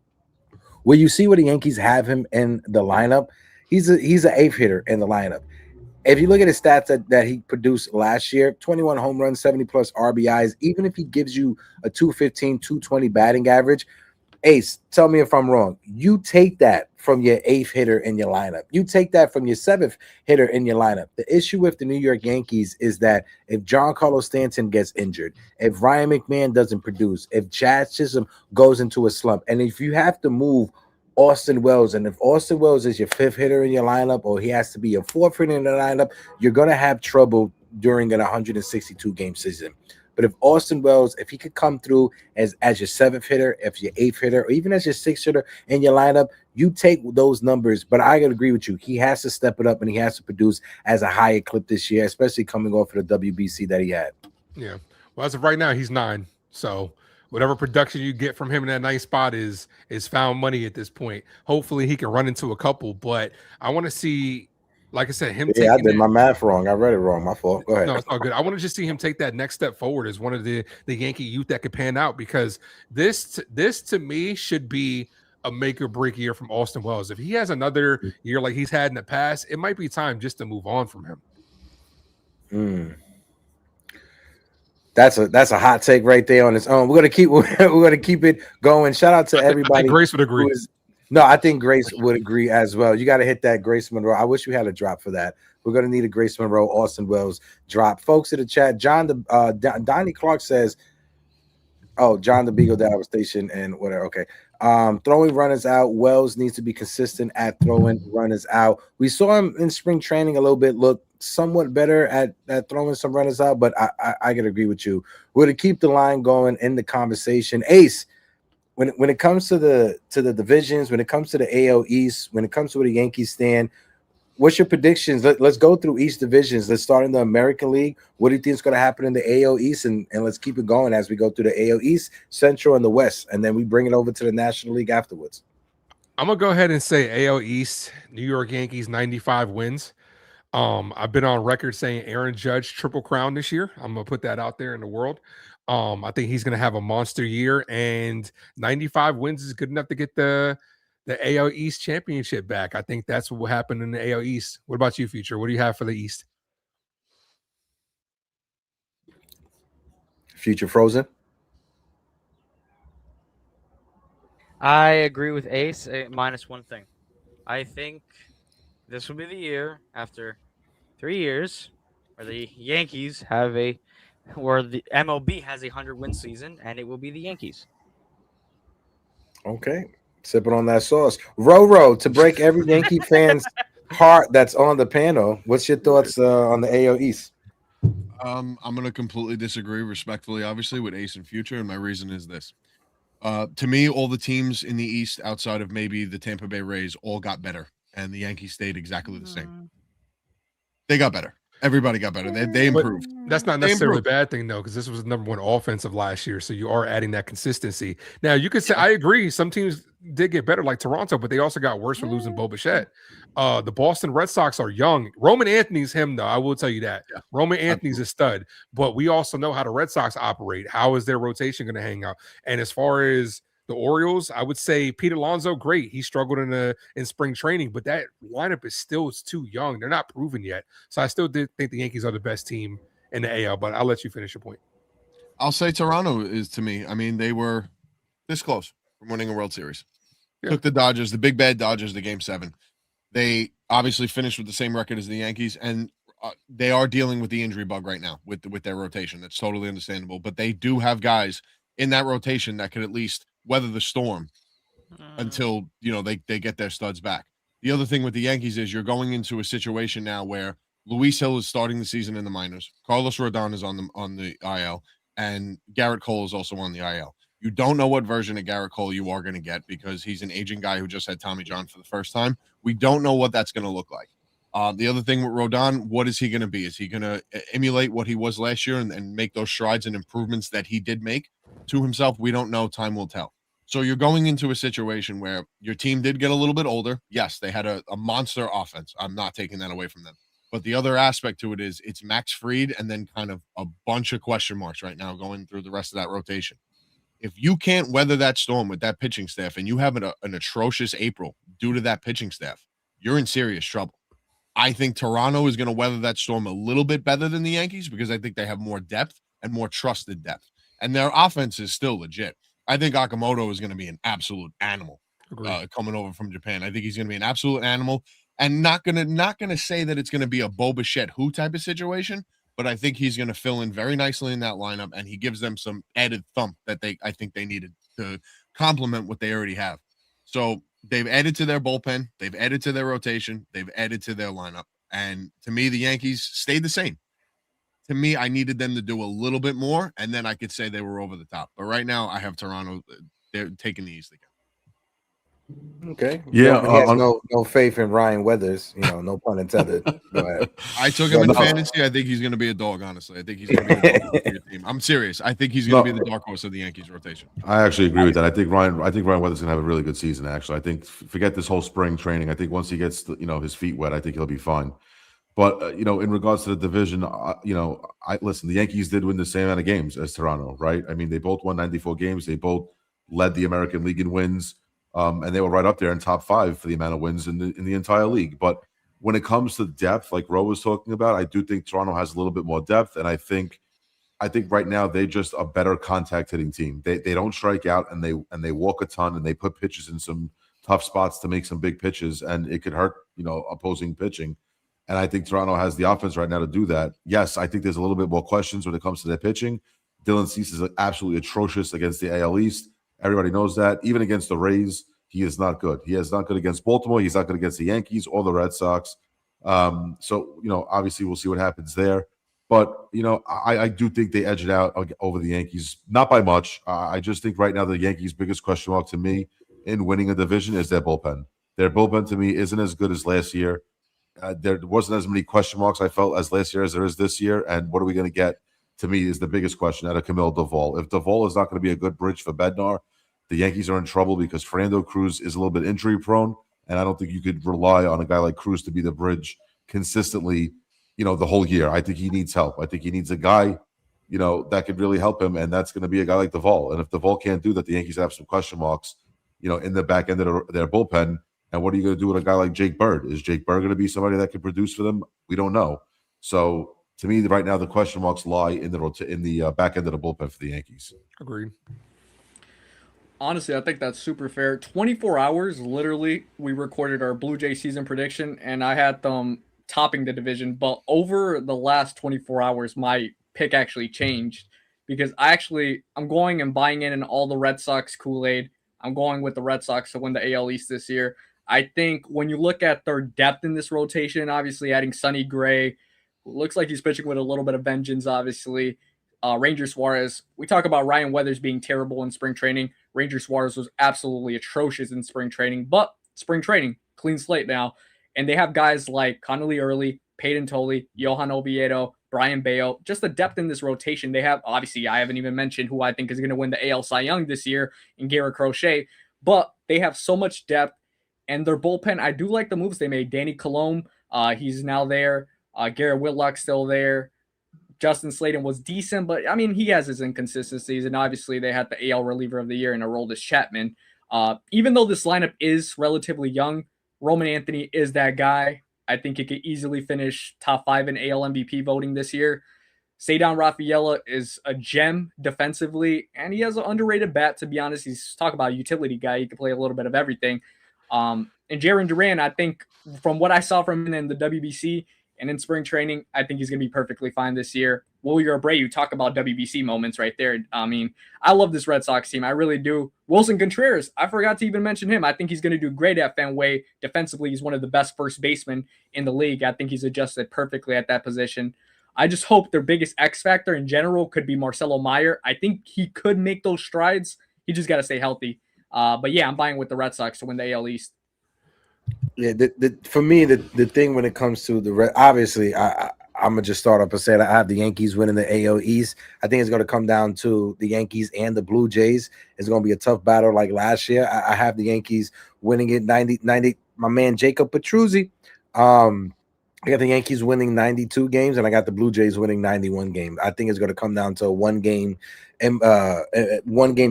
Where you see where the Yankees have him in the lineup, he's an 8th hitter in the lineup. If you look at his stats that he produced last year, 21 home runs, 70 plus RBIs, even if he gives you a 215, 220 batting average, Ace, tell me if I'm wrong. You take that from your 8th hitter in your lineup. You take that from your 7th hitter in your lineup. The issue with the New York Yankees is that if Giancarlo Stanton gets injured, if Ryan McMahon doesn't produce, if Chad Chisholm goes into a slump, and if you have to move Austin Wells, and if Austin Wells is your 5th hitter in your lineup, or he has to be your 4th hitter in the lineup, you're going to have trouble during an 162 game season. But if Austin Wells, if he could come through as your seventh hitter, if your eighth hitter, or even as your sixth hitter in your lineup, you take those numbers. But I gotta agree with you. He has to step it up and he has to produce as a higher clip this year, especially coming off of the WBC that he had. Yeah. Well, as of right now, he's 9. So whatever production you get from him in that nice spot is found money at this point. Hopefully he can run into a couple, but I want to see, like I said, him Yeah, I taking did my math wrong. I read it wrong. My fault. Go ahead. No, it's all good. I want to just see him take that next step forward as one of the Yankee youth that could pan out, because this to me should be a make or break year from Austin Wells. If he has another year like he's had in the past, it might be time just to move on from him. That's a hot take right there on its own. We're gonna keep it going. Shout out to everybody. I think Grace would agree. No, I think Grace would agree as well. You got to hit that Grace Monroe. I wish we had a drop for that. We're gonna need a Grace Monroe, Austin Wells drop. Folks in the chat, Donnie Clark says, "Oh, John the Beagle Station and whatever." Okay, throwing runners out. Wells needs to be consistent at throwing runners out. We saw him in spring training a little bit. Look somewhat better at throwing some runners out, but I can agree with you. We're gonna keep the line going in the conversation. Ace, when it comes to the divisions, when it comes to the AL East, when it comes to where the Yankees stand, what's your predictions? Let's go through each divisions. Let's start in the American League. What do you think is going to happen in the AL East? And let's keep it going as we go through the AL East, Central, and the West. And then we bring it over to the National League afterwards. I'm going to go ahead and say AL East, New York Yankees, 95 wins. I've been on record saying Aaron Judge triple crown this year. I'm going to put that out there in the world. I think he's going to have a monster year, and 95 wins is good enough to get the AL East championship back. I think that's what will happen in the AL East. What about you, Future? What do you have for the East? Future frozen? I agree with Ace, minus one thing. I think this will be the year after 3 years where the Yankees where the MLB has a 100-win season, and it will be the Yankees. Okay. Sipping on that sauce. Roro, to break every Yankee fan's heart that's on the panel, what's your thoughts on the AL East? I'm going to completely disagree respectfully, obviously, with Ace and Future, and my reason is this. To me, all the teams in the East outside of maybe the Tampa Bay Rays all got better, and the Yankees stayed exactly the same. They got better. Everybody got better. They improved. But that's not necessarily a bad thing, though, because this was the number one offensive last year. So you are adding that consistency. Now, you could say, I agree, some teams did get better, like Toronto, but they also got worse for losing Bo Bichette. The Boston Red Sox are young. Roman Anthony's him, though. I will tell you that. Yeah. Roman Anthony's a stud, but we also know how the Red Sox operate. How is their rotation going to hang out? And as far as the Orioles, I would say Pete Alonso, great. He struggled in spring training, but that lineup is too young. They're not proven yet. So I still did think the Yankees are the best team in the AL, but I'll let you finish your point. I'll say Toronto is, to me, I mean, they were this close from winning a World Series. Yeah. Took the Dodgers, the big bad Dodgers, to Game 7. They obviously finished with the same record as the Yankees, and they are dealing with the injury bug right now with their rotation. That's totally understandable, but they do have guys in that rotation that could at least weather the storm until they get their studs back. The other thing with the Yankees is you're going into a situation now where Luis Hill is starting the season in the minors. Carlos Rodon is on the IL, and Garrett Cole is also on the IL. You don't know what version of Garrett Cole you are going to get because he's an aging guy who just had Tommy John for the first time. We don't know what that's going to look like. The other thing with Rodon, what is he going to be? Is he going to emulate what he was last year and make those strides and improvements that he did make to himself? We don't know. Time will tell. So you're going into a situation where your team did get a little bit older. Yes, they had a monster offense. I'm not taking that away from them. But the other aspect to it is it's Max Fried and then kind of a bunch of question marks right now going through the rest of that rotation. If you can't weather that storm with that pitching staff and you have an atrocious April due to that pitching staff, you're in serious trouble. I think Toronto is going to weather that storm a little bit better than the Yankees because I think they have more depth and more trusted depth. And their offense is still legit. I think Okamoto is going to be an absolute animal coming over from Japan. I think he's going to be an absolute animal, and not gonna say that it's going to be a Bo Bichette who type of situation, but I think he's going to fill in very nicely in that lineup, and he gives them some added thump that I think they needed to complement what they already have. So they've added to their bullpen, they've added to their rotation, they've added to their lineup, and to me, the Yankees stayed the same. To me, I needed them to do a little bit more, and then I could say they were over the top. But right now, I have Toronto. They're taking the East again. Okay. Yeah, He has no faith in Ryan Weathers. No pun intended. Go ahead. I took him in fantasy. I think he's going to be a dog. Honestly, I think he's going to be a dog for your team. I'm serious. I think he's going to be the dark horse of the Yankees rotation. I actually agree with that. I think Ryan Weathers going to have a really good season. Actually, I think forget this whole spring training. I think once he gets his feet wet, I think he'll be fine. But in regards to the division, I listen. The Yankees did win the same amount of games as Toronto, right? I mean, they both won 94 games. They both led the American League in wins, and they were right up there in top 5 for the amount of wins in the entire league. But when it comes to depth, like Ro was talking about, I do think Toronto has a little bit more depth, and I think right now they just a better contact hitting team. They don't strike out, and they walk a ton, and they put pitches in some tough spots to make some big pitches, and it could hurt opposing pitching. And I think Toronto has the offense right now to do that. Yes, I think there's a little bit more questions when it comes to their pitching. Dylan Cease is absolutely atrocious against the AL East. Everybody knows that. Even against the Rays, he is not good. He is not good against Baltimore. He's not good against the Yankees or the Red Sox. So obviously we'll see what happens there. But, I do think they edge it out over the Yankees. Not by much. I just think right now the Yankees' biggest question mark to me in winning a division is their bullpen. Their bullpen to me isn't as good as last year. There wasn't as many question marks I felt as last year as there is this year. And what are we going to get, to me, is the biggest question out of Camille Duvall. If Duvall is not going to be a good bridge for Bednar, the Yankees are in trouble because Fernando Cruz is a little bit injury prone. And I don't think you could rely on a guy like Cruz to be the bridge consistently, the whole year. I think he needs help. I think he needs a guy, that could really help him. And that's going to be a guy like Duvall. And if Duvall can't do that, the Yankees have some question marks, in the back end of their bullpen. And what are you going to do with a guy like Jake Bird? Is Jake Bird going to be somebody that can produce for them? We don't know. So to me, right now, the question marks lie in the back end of the bullpen for the Yankees. Agreed. Honestly, I think that's super fair. 24 hours, literally, we recorded our Blue Jay season prediction, and I had them topping the division. But over the last 24 hours, my pick actually changed because I'm going and buying in all the Red Sox Kool-Aid. I'm going with the Red Sox to win the AL East this year. I think when you look at their depth in this rotation, obviously adding Sonny Gray, looks like he's pitching with a little bit of vengeance, obviously. Ranger Suarez, we talk about Ryan Weathers being terrible in spring training. Ranger Suarez was absolutely atrocious in spring training, but spring training, clean slate now. And they have guys like Connolly Early, Peyton Tolley, Johan Oviedo, Brian Bayo, just the depth in this rotation. They have, obviously, I haven't even mentioned who I think is going to win the AL Cy Young this year in Garrett Crochet, but they have so much depth. And their bullpen, I do like the moves they made. Danny Colomb, he's now there. Garrett Whitlock's still there. Justin Slayton was decent, but, I mean, he has his inconsistencies. And obviously, they had the AL reliever of the year in Aroldis Chapman. Even though this lineup is relatively young, Roman Anthony is that guy. I think he could easily finish top 5 in AL MVP voting this year. Cedar Rafaela is a gem defensively, and he has an underrated bat, to be honest. He's talk about a utility guy. He can play a little bit of everything. And Jarren Duran, I think from what I saw from him in the WBC and in spring training, I think he's going to be perfectly fine this year. Wilyer Abreu, talk about WBC moments right there. I mean, I love this Red Sox team. I really do. Wilson Contreras, I forgot to even mention him. I think he's going to do great at Fenway. Defensively, he's one of the best first basemen in the league. I think he's adjusted perfectly at that position. I just hope their biggest X factor in general could be Marcelo Meyer. I think he could make those strides. He just got to stay healthy. But yeah, I'm buying with the Red Sox to win the AL East. Yeah, for me, the thing when it comes to obviously, I'm gonna just start up and say that I have the Yankees winning the AL East. I think it's gonna come down to the Yankees and the Blue Jays. It's gonna be a tough battle like last year. I have the Yankees winning it 90. My man Jacob Petruzzi. I got the Yankees winning 92 games, and I got the Blue Jays winning 91 games. I think it's going to come down to a one game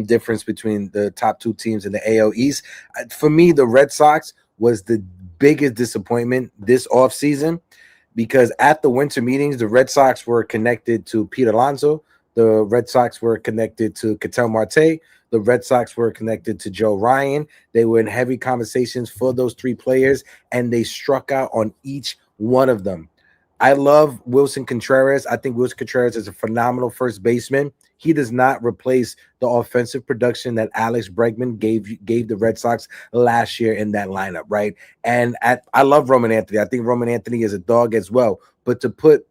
difference between the top two teams in the AL East. For me, the Red Sox was the biggest disappointment this offseason because at the winter meetings, the Red Sox were connected to Pete Alonso. The Red Sox were connected to Ketel Marte. The Red Sox were connected to Joe Ryan. They were in heavy conversations for those three players, and they struck out on each one of them. I love Wilson Contreras. I think Wilson Contreras is a phenomenal first baseman. He does not replace the offensive production that Alex Bregman gave the Red Sox last year in that lineup, right? And I love Roman Anthony. I think Roman Anthony is a dog as well. But to put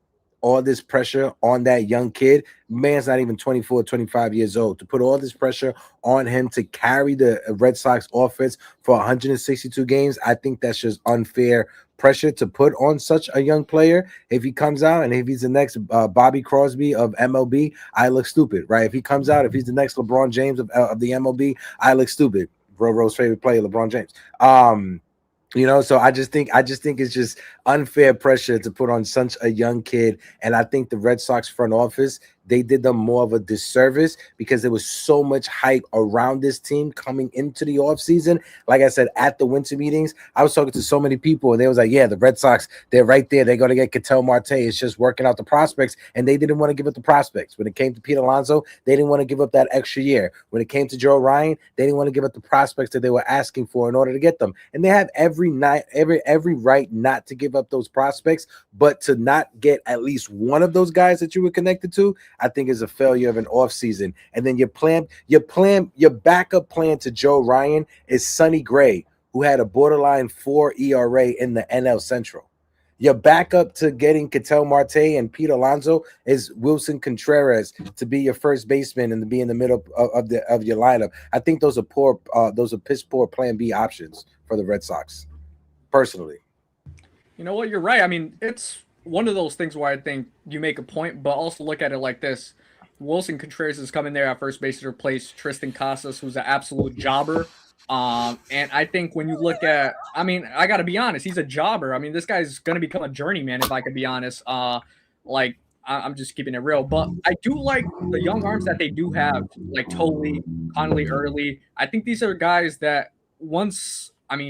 all this pressure on that young kid. Man's not even 24, 25 years old. To put all this pressure on him to carry the Red Sox offense for 162 games, I think that's just unfair pressure to put on such a young player. If he comes out and if he's the next Bobby Crosby of MLB, I look stupid, right? If he comes out, if he's the next LeBron James of the MLB, I look stupid. Ro's favorite player, LeBron James. So I just think it's just unfair pressure to put on such a young kid. And I think the Red Sox front office, they did them more of a disservice because there was so much hype around this team coming into the offseason. Like I said, at the winter meetings, I was talking to so many people and they was like, yeah, the Red Sox, they're right there. They're going to get Ketel Marte. It's just working out the prospects. And they didn't want to give up the prospects. When it came to Pete Alonso, they didn't want to give up that extra year. When it came to Joe Ryan, they didn't want to give up the prospects that they were asking for in order to get them. And they have every right not to give up those prospects, but to not get at least one of those guys that you were connected to, I think is a failure of an offseason. And then your backup plan to Joe Ryan is Sonny Gray, who had a borderline 4 ERA in the NL Central. Your backup to getting Ketel Marte and Pete Alonso is Wilson Contreras to be your first baseman and to be in the middle of your lineup. I think those are piss poor plan B options for the Red Sox, personally. You know what? You're right. I mean, it's one of those things where I think you make a point, but also look at it like this. Wilson Contreras is coming there at first base to replace Tristan Casas, who's an absolute jobber. And I think when you look at, I mean, I got to be honest, he's a jobber. I mean, this guy's going to become a journeyman, if I could be honest. I'm just keeping it real. But I do like the young arms that they do have, like Tolley, Connolly Early. I think these are guys that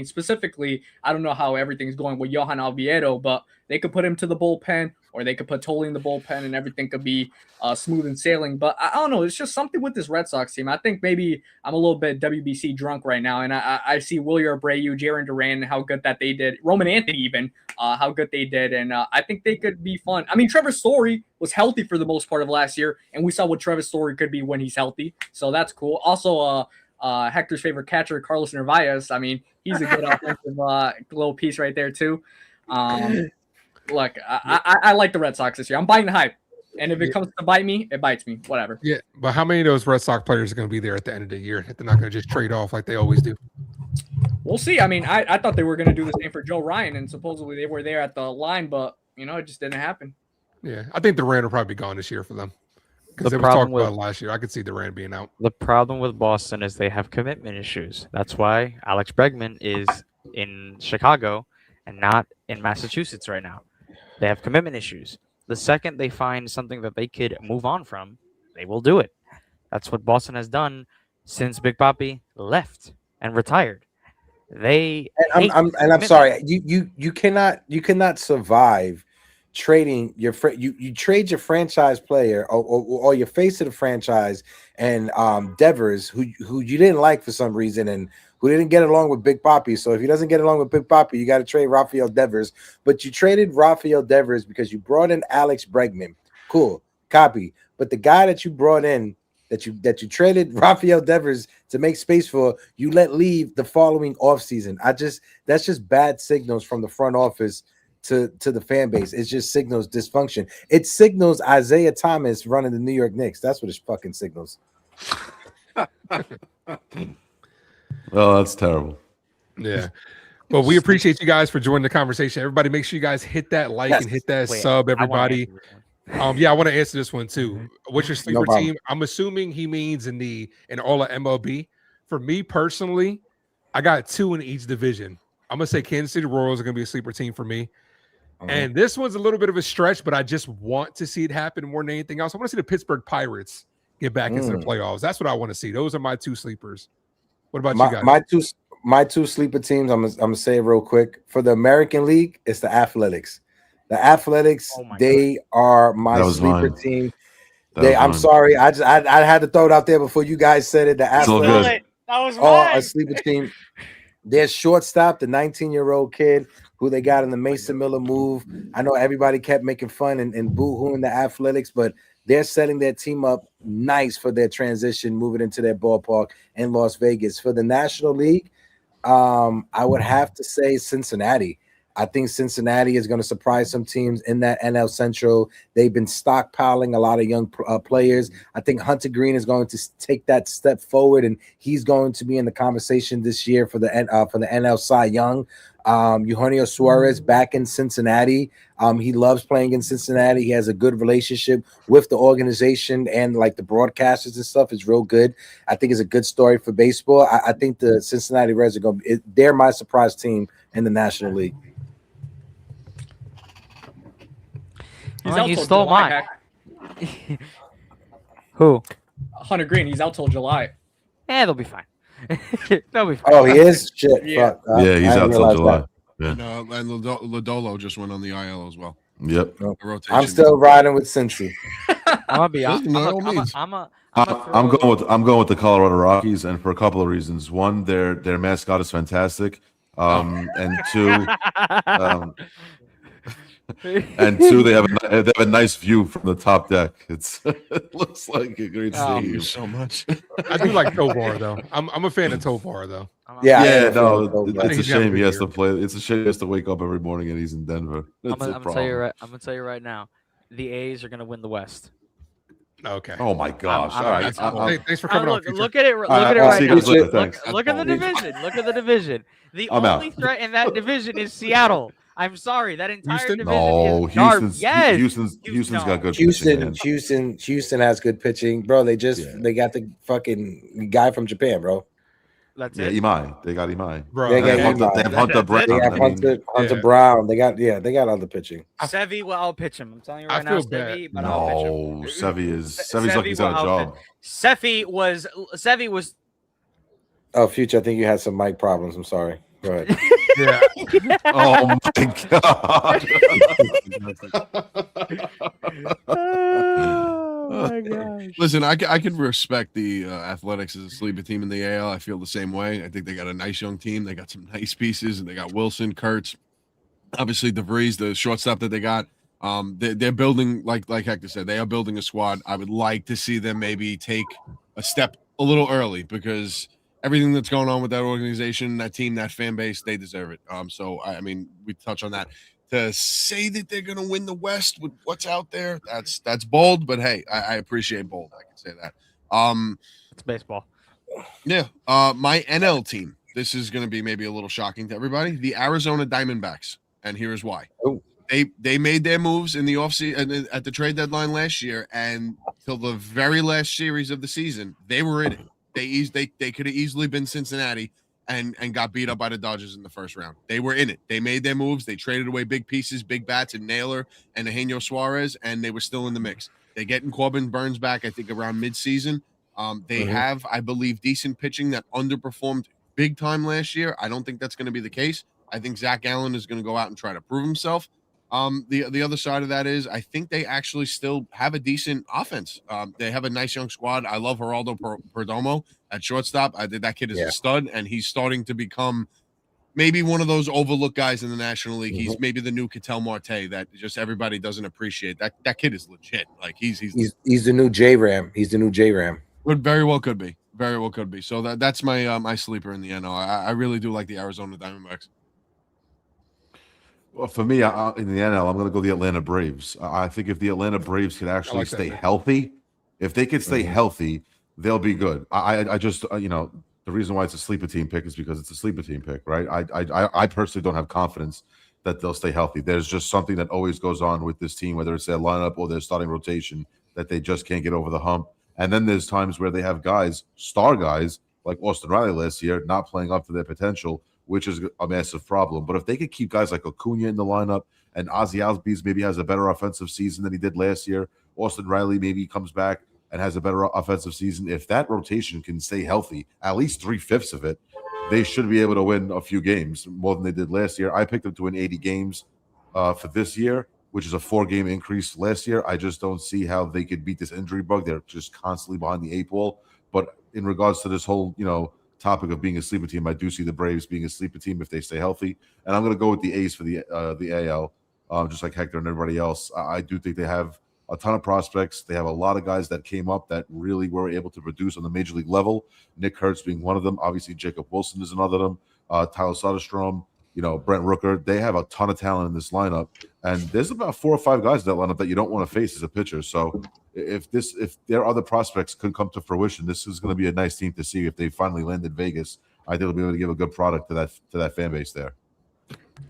specifically, I don't know how everything's going with Johan Oviedo, but they could put him to the bullpen or they could put Tolley in the bullpen and everything could be smooth and sailing. But I don't know. It's just something with this Red Sox team. I think maybe I'm a little bit WBC drunk right now. And I see Wilyer Abreu, Jarren Duran, how good that they did. Roman Anthony even, how good they did. And I think they could be fun. I mean, Trevor Story was healthy for the most part of last year. And we saw what Trevor Story could be when he's healthy. So that's cool. Also, Hector's favorite catcher, Carlos Narvaez. I mean, he's a good offensive little piece right there too. Look, I like the Red Sox this year. I'm buying the hype, and if it comes to bite me, it bites me. Whatever. Yeah, but how many of those Red Sox players are going to be there at the end of the year? They're not going to just trade off like they always do. We'll see. I mean, I thought they were going to do the same for Joe Ryan, and supposedly they were there at the line, but it just didn't happen. Yeah, I think Durant will probably be gone this year for them. Because they were talking about it last year. I could see Durant being out. The problem with Boston is they have commitment issues. That's why Alex Bregman is in Chicago and not in Massachusetts right now. They have commitment issues. The second they find something that they could move on from, they will do it. That's what Boston has done since Big Papi left and retired. I'm sorry. You cannot survive trading you trade your franchise player or your face of the franchise and Devers, who you didn't like for some reason and who didn't get along with Big Papi. So if he doesn't get along with Big Papi, you got to trade Rafael Devers. But you traded Rafael Devers because you brought in Alex Bregman. Cool, copy. But the guy that you brought in, that you traded Rafael Devers to make space for, you let leave the following offseason. That's just bad signals from the front office to the fan base. It just signals dysfunction. It signals Isaiah Thomas running the New York Knicks. That's what it fucking signals. Oh, that's terrible. Yeah. Well, we appreciate you guys for joining the conversation. Everybody, make sure you guys hit that like and hit that sub, everybody. I want to answer this one too. What's your sleeper team? I'm assuming he means in all of MLB. For me personally, I got 2 in each division. I'm gonna say Kansas City Royals are gonna be a sleeper team for me. And this one's a little bit of a stretch, but I just want to see it happen more than anything else. I want to see the Pittsburgh Pirates get back into the playoffs. That's what I want to see. Those are my 2 sleepers. What about you guys? My two sleeper teams, I'm gonna say it real quick. For the American League, it's the Athletics. The Athletics, they are my sleeper team. I'm sorry. I had to throw it out there before you guys said it. The Athletics are a sleeper team. Their shortstop, the 19-year-old kid who they got in the Mason Miller move. I know everybody kept making fun and boo-hooing the Athletics, but they're setting their team up nice for their transition, moving into their ballpark in Las Vegas. For the National League, I would have to say Cincinnati. I think Cincinnati is going to surprise some teams in that NL Central. They've been stockpiling a lot of young players. I think Hunter Green is going to take that step forward, and he's going to be in the conversation this year for the NL Cy Young. Eugenio Suarez back in Cincinnati. He loves playing in Cincinnati. He has a good relationship with the organization and like the broadcasters and stuff. It's real good. I think it's a good story for baseball. I think the Cincinnati Reds are they're my surprise team in the National League. He stole mine. Who? Hunter Green. He's out till July. They'll be fine. They'll be fine. Oh, he is? Shit. Yeah. Fuck. Yeah, he's out till July. That. Yeah. And Lodolo just went on the IL as well. Yep. I'm still riding with Cincy. I'm gonna be honest. Listen, I'm going with the Colorado Rockies, and for a couple of reasons. One, their mascot is fantastic, and two, they have a nice view from the top deck. It looks like a great stadium. So much. I do like Tovar though. I'm a fan of Tovar though. Yeah, no, I think it's a he's got a shame good he has year. to play. It's a shame he has to wake up every morning and he's in Denver. I'm gonna tell you right now. The A's are gonna win the West. Okay. Oh my gosh! I'm- All right, Hey, thanks for coming on. Future. Look at it. Look right, at it I'll right see you now. guys later. Thanks. Look at the division. Look at the division. The I'm only out. threat in that division is Seattle. I'm sorry, that entire Houston? division No, is garbage. Houston's Yes, Houston's got good Houston pitching, man. Houston has good pitching, bro. They got the fucking guy from Japan, bro. That's Yeah, it. Imai. They got Imai. Bro, They They got have Hunter Brown. They got I mean, Hunter yeah. Brown. They got other pitching. Sevy will outpitch him. I'm telling you I right now, feel bad. Sevy, but I'll pitch him. no, Sevy's Sevy like he's got a will job. Sevy was Oh, Future, I think you had some mic problems. I'm sorry. Go ahead. Yeah. Oh my god! Oh my gosh. Listen, I can respect the Athletics as a sleeper team in the AL. I feel the same way. I think they got a nice young team. They got some nice pieces, and they got Wilson, Kurtz, obviously DeVries, the shortstop that they got. They're building, like Hector said, they are building a squad. I would like to see them maybe take a step a little early because everything that's going on with that organization, that team, that fan base, they deserve it. So I mean, we touch on that. To say that they're going to win the West with what's out there, that's bold. But hey, I appreciate bold. I can say that. It's baseball. Yeah. My NL team. This is going to be maybe a little shocking to everybody. The Arizona Diamondbacks, and here's why. Oh. They made their moves in the offseason at the trade deadline last year, and till the very last series of the season, they were in it. They could have easily been Cincinnati and got beat up by the Dodgers in the first round. They were in it. They made their moves. They traded away big pieces, big bats, and Naylor and Eugenio Suarez, and they were still in the mix. They're getting Corbin Burns back, I think, around midseason. They have, I believe, decent pitching that underperformed big time last year. I don't think that's going to be the case. I think Zach Allen is going to go out and try to prove himself. The other side of that is I think they actually still have a decent offense. They have a nice young squad. I love Geraldo Perdomo at shortstop. That kid is a stud, and he's starting to become maybe one of those overlooked guys in the National League. He's maybe the new Ketel Marte that just everybody doesn't appreciate. That kid is legit. Like he's the new J Ram. He's the new J Ram. Would very well could be. Very well could be. So that's my my sleeper in the NL. I really do like the Arizona Diamondbacks. Well, for me, in the NL, I'm going to go the Atlanta Braves. I think if the Atlanta Braves could actually like that, stay man. healthy, if they could stay healthy, they'll be good. I just, the reason why it's a sleeper team pick is because it's a sleeper team pick, right? I personally don't have confidence that they'll stay healthy. There's just something that always goes on with this team, whether it's their lineup or their starting rotation, that they just can't get over the hump. And then there's times where they have guys, star guys, like Austin Riley last year, not playing up to their potential, which is a massive problem. But if they could keep guys like Acuna in the lineup and Ozzie Albies maybe has a better offensive season than he did last year, Austin Riley maybe comes back and has a better offensive season. If that rotation can stay healthy, at least 3/5 of it, they should be able to win a few games more than they did last year. I picked them to win 80 games for this year, which is a 4-game increase last year. I just don't see how they could beat this injury bug. They're just constantly behind the 8 ball. But in regards to this whole, topic of being a sleeper team, I do see the Braves being a sleeper team if they stay healthy. And I'm going to go with the A's for the AL, just like Hector and everybody else. I do think they have a ton of prospects. They have a lot of guys that came up that really were able to produce on the major league level. Nick Kurtz being one of them. Obviously, Jacob Wilson is another of them. Tyler Soderstrom. Brent Rooker. They have a ton of talent in this lineup, and there's about 4 or 5 guys in that lineup that you don't want to face as a pitcher. So if their other prospects could come to fruition, this is going to be a nice team to see if they finally land in Vegas. I think they'll be able to give a good product to that fan base there.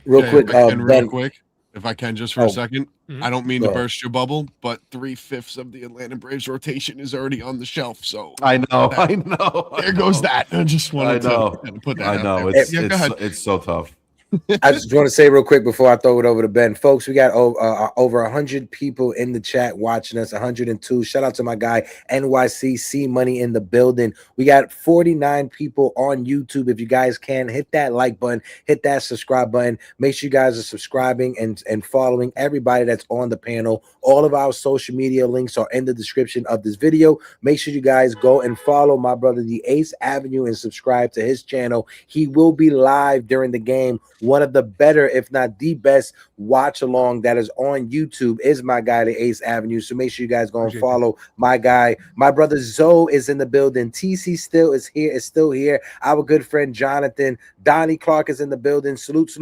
Real quick, real quick, if I can, just for a second. Mhm. I don't mean to burst your bubble, but 3/5 of the Atlanta Braves rotation is already on the shelf. So I know. There goes that. I just wanted to put that. I know. Out there. It's so tough. I just want to say real quick before I throw it over to Ben, folks, we got over 100 people in the chat watching us, 102. Shout out to my guy NYC Money in the building. We got 49 people on YouTube. If you guys can, hit that like button, hit that subscribe button. Make sure you guys are subscribing and following everybody that's on the panel. All of our social media links are in the description of this video. Make sure you guys go and follow my brother, the Ace Avenue, and subscribe to his channel. He will be live during the game. One of the better, if not the best, watch along that is on YouTube is my guy, the Ace Avenue. So make sure you guys go and follow my guy. My brother Zoe is in the building. TC still is still here. Our good friend Jonathan, Donnie Clark is in the building. Salute.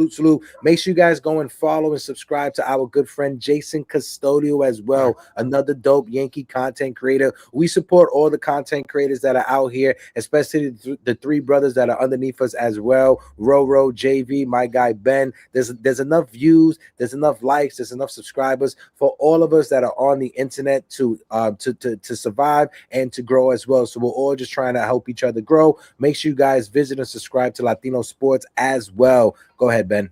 Make sure you guys go and follow and subscribe to our good friend Jason Custodio as well. Another dope Yankee content creator. We support all the content creators that are out here, especially the 3 brothers that are underneath us as well. Roro, JV, my guy Ben. There's enough views, there's enough likes, there's enough subscribers for all of us that are on the internet to survive and to grow as well. So we're all just trying to help each other grow. Make sure you guys visit and subscribe to Latino Sports as well. Go ahead, Ben.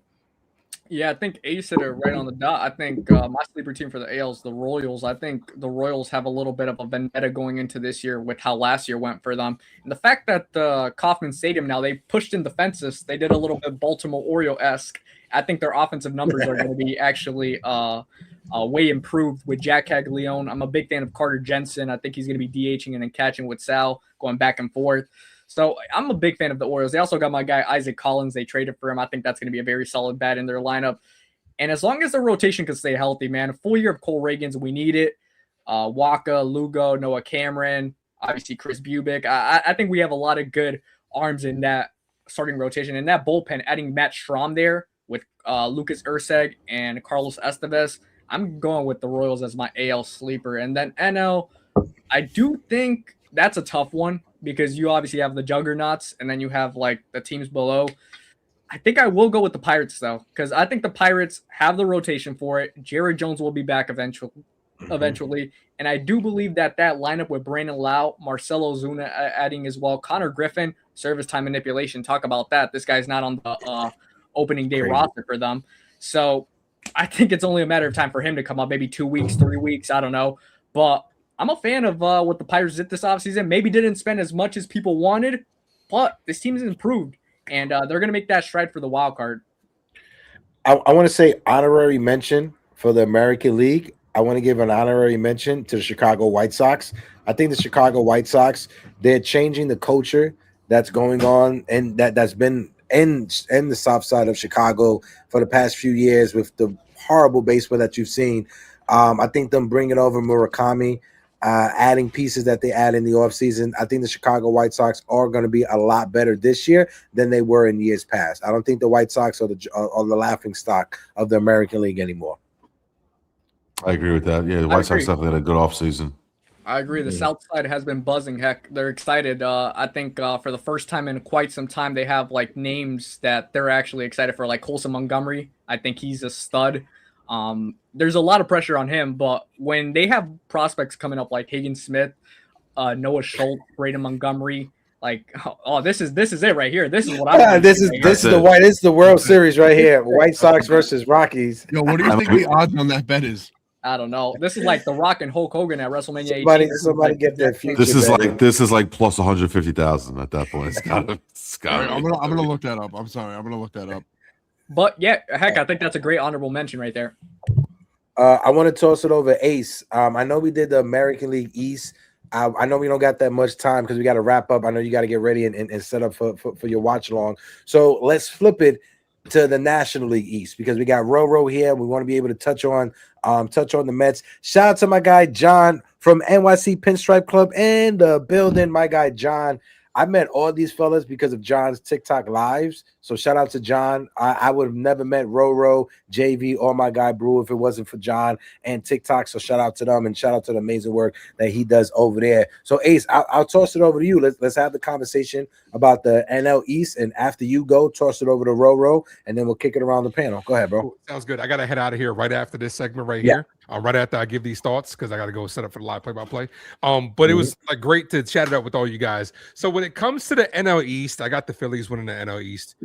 Yeah, I think Ace hit it right on the dot. I think my sleeper team for the AL's the Royals. I think the Royals have a little bit of a vendetta going into this year with how last year went for them. And the fact that Kauffman Stadium now, they pushed in the fences. They did a little bit Baltimore Oriole-esque. I think their offensive numbers are going to be actually way improved with Jack Caglione. I'm a big fan of Carter Jensen. I think he's going to be DHing and then catching with Sal, going back and forth. So I'm a big fan of the Orioles. They also got my guy Isaac Collins. They traded for him. I think that's going to be a very solid bat in their lineup. And as long as the rotation can stay healthy, man, a full year of Cole Reagans, we need it. Waka, Lugo, Noah Cameron, obviously Chris Bubick. I think we have a lot of good arms in that starting rotation. And that bullpen, adding Matt Strahm there with Lucas Erceg and Carlos Estevez, I'm going with the Royals as my AL sleeper. And then NL, I do think that's a tough one, because you obviously have the juggernauts and then you have like the teams below. I think I will go with the Pirates though, because I think the Pirates have the rotation for it. Jared Jones will be back eventually. And I do believe that lineup with Brandon Lau, Marcelo Zuna adding as well, Connor Griffin, service time manipulation. Talk about that. This guy's not on the opening day roster for them. So I think it's only a matter of time for him to come up, maybe 2 weeks, 3 weeks. I don't know. But I'm a fan of what the Pirates did this offseason. Maybe didn't spend as much as people wanted, but this team has improved, and they're going to make that stride for the wild card. I want to say honorary mention for the American League. I want to give an honorary mention to the Chicago White Sox. I think the Chicago White Sox, they're changing the culture that's going on and that's been in the south side of Chicago for the past few years with the horrible baseball that you've seen. I think them bringing over Murakami, adding pieces that they add in the offseason, I think the Chicago White Sox are going to be a lot better this year than they were in years past. I don't think the White Sox are the laughing stock of the American League anymore. I agree with that. Yeah, the White Sox definitely had a good offseason. I agree. The South Side has been buzzing. Heck, they're excited. I think for the first time in quite some time, they have like names that they're actually excited for, like Colson Montgomery. I think he's a stud. There's a lot of pressure on him, but when they have prospects coming up like Higgins Smith, Noah Schultz, Braden Montgomery, like, oh, this is it right here. This is what I. This is the World Series right here. White Sox versus Rockies. Yo, what do you think the odds on that bet is? I don't know. This is like The Rock and Hulk Hogan at WrestleMania 18. Somebody get their future. This is like plus 150,000 at that point. It's got I'm gonna look that up. I'm sorry, I'm gonna look that up. But yeah, heck, I think that's a great honorable mention right there. I want to toss it over Ace. I know we did the American League East. I know we don't got that much time because we got to wrap up. I know you got to get ready and set up for your watch along. So let's flip it to the National League East because we got Roro here. We want to be able to touch on the Mets. Shout out to my guy John from NYC Pinstripe Club and the building. My guy John. I met all these fellas because of John's TikTok lives. So shout out to John. I would have never met Roro, JV, or my guy Brew if it wasn't for John and TikTok. So shout out to them and shout out to the amazing work that he does over there. So Ace, I'll toss it over to you. Let's have the conversation about the NL East, and after you go, toss it over to Roro, and then we'll kick it around the panel. Go ahead, bro. Cool. Sounds good. I got to head out of here right after this segment right Yeah. here. Right after I give these thoughts, because I got to go set up for the live play-by-play. But it was like great to chat it up with all you guys. So when it comes to the NL East, I got the Phillies winning the NL East.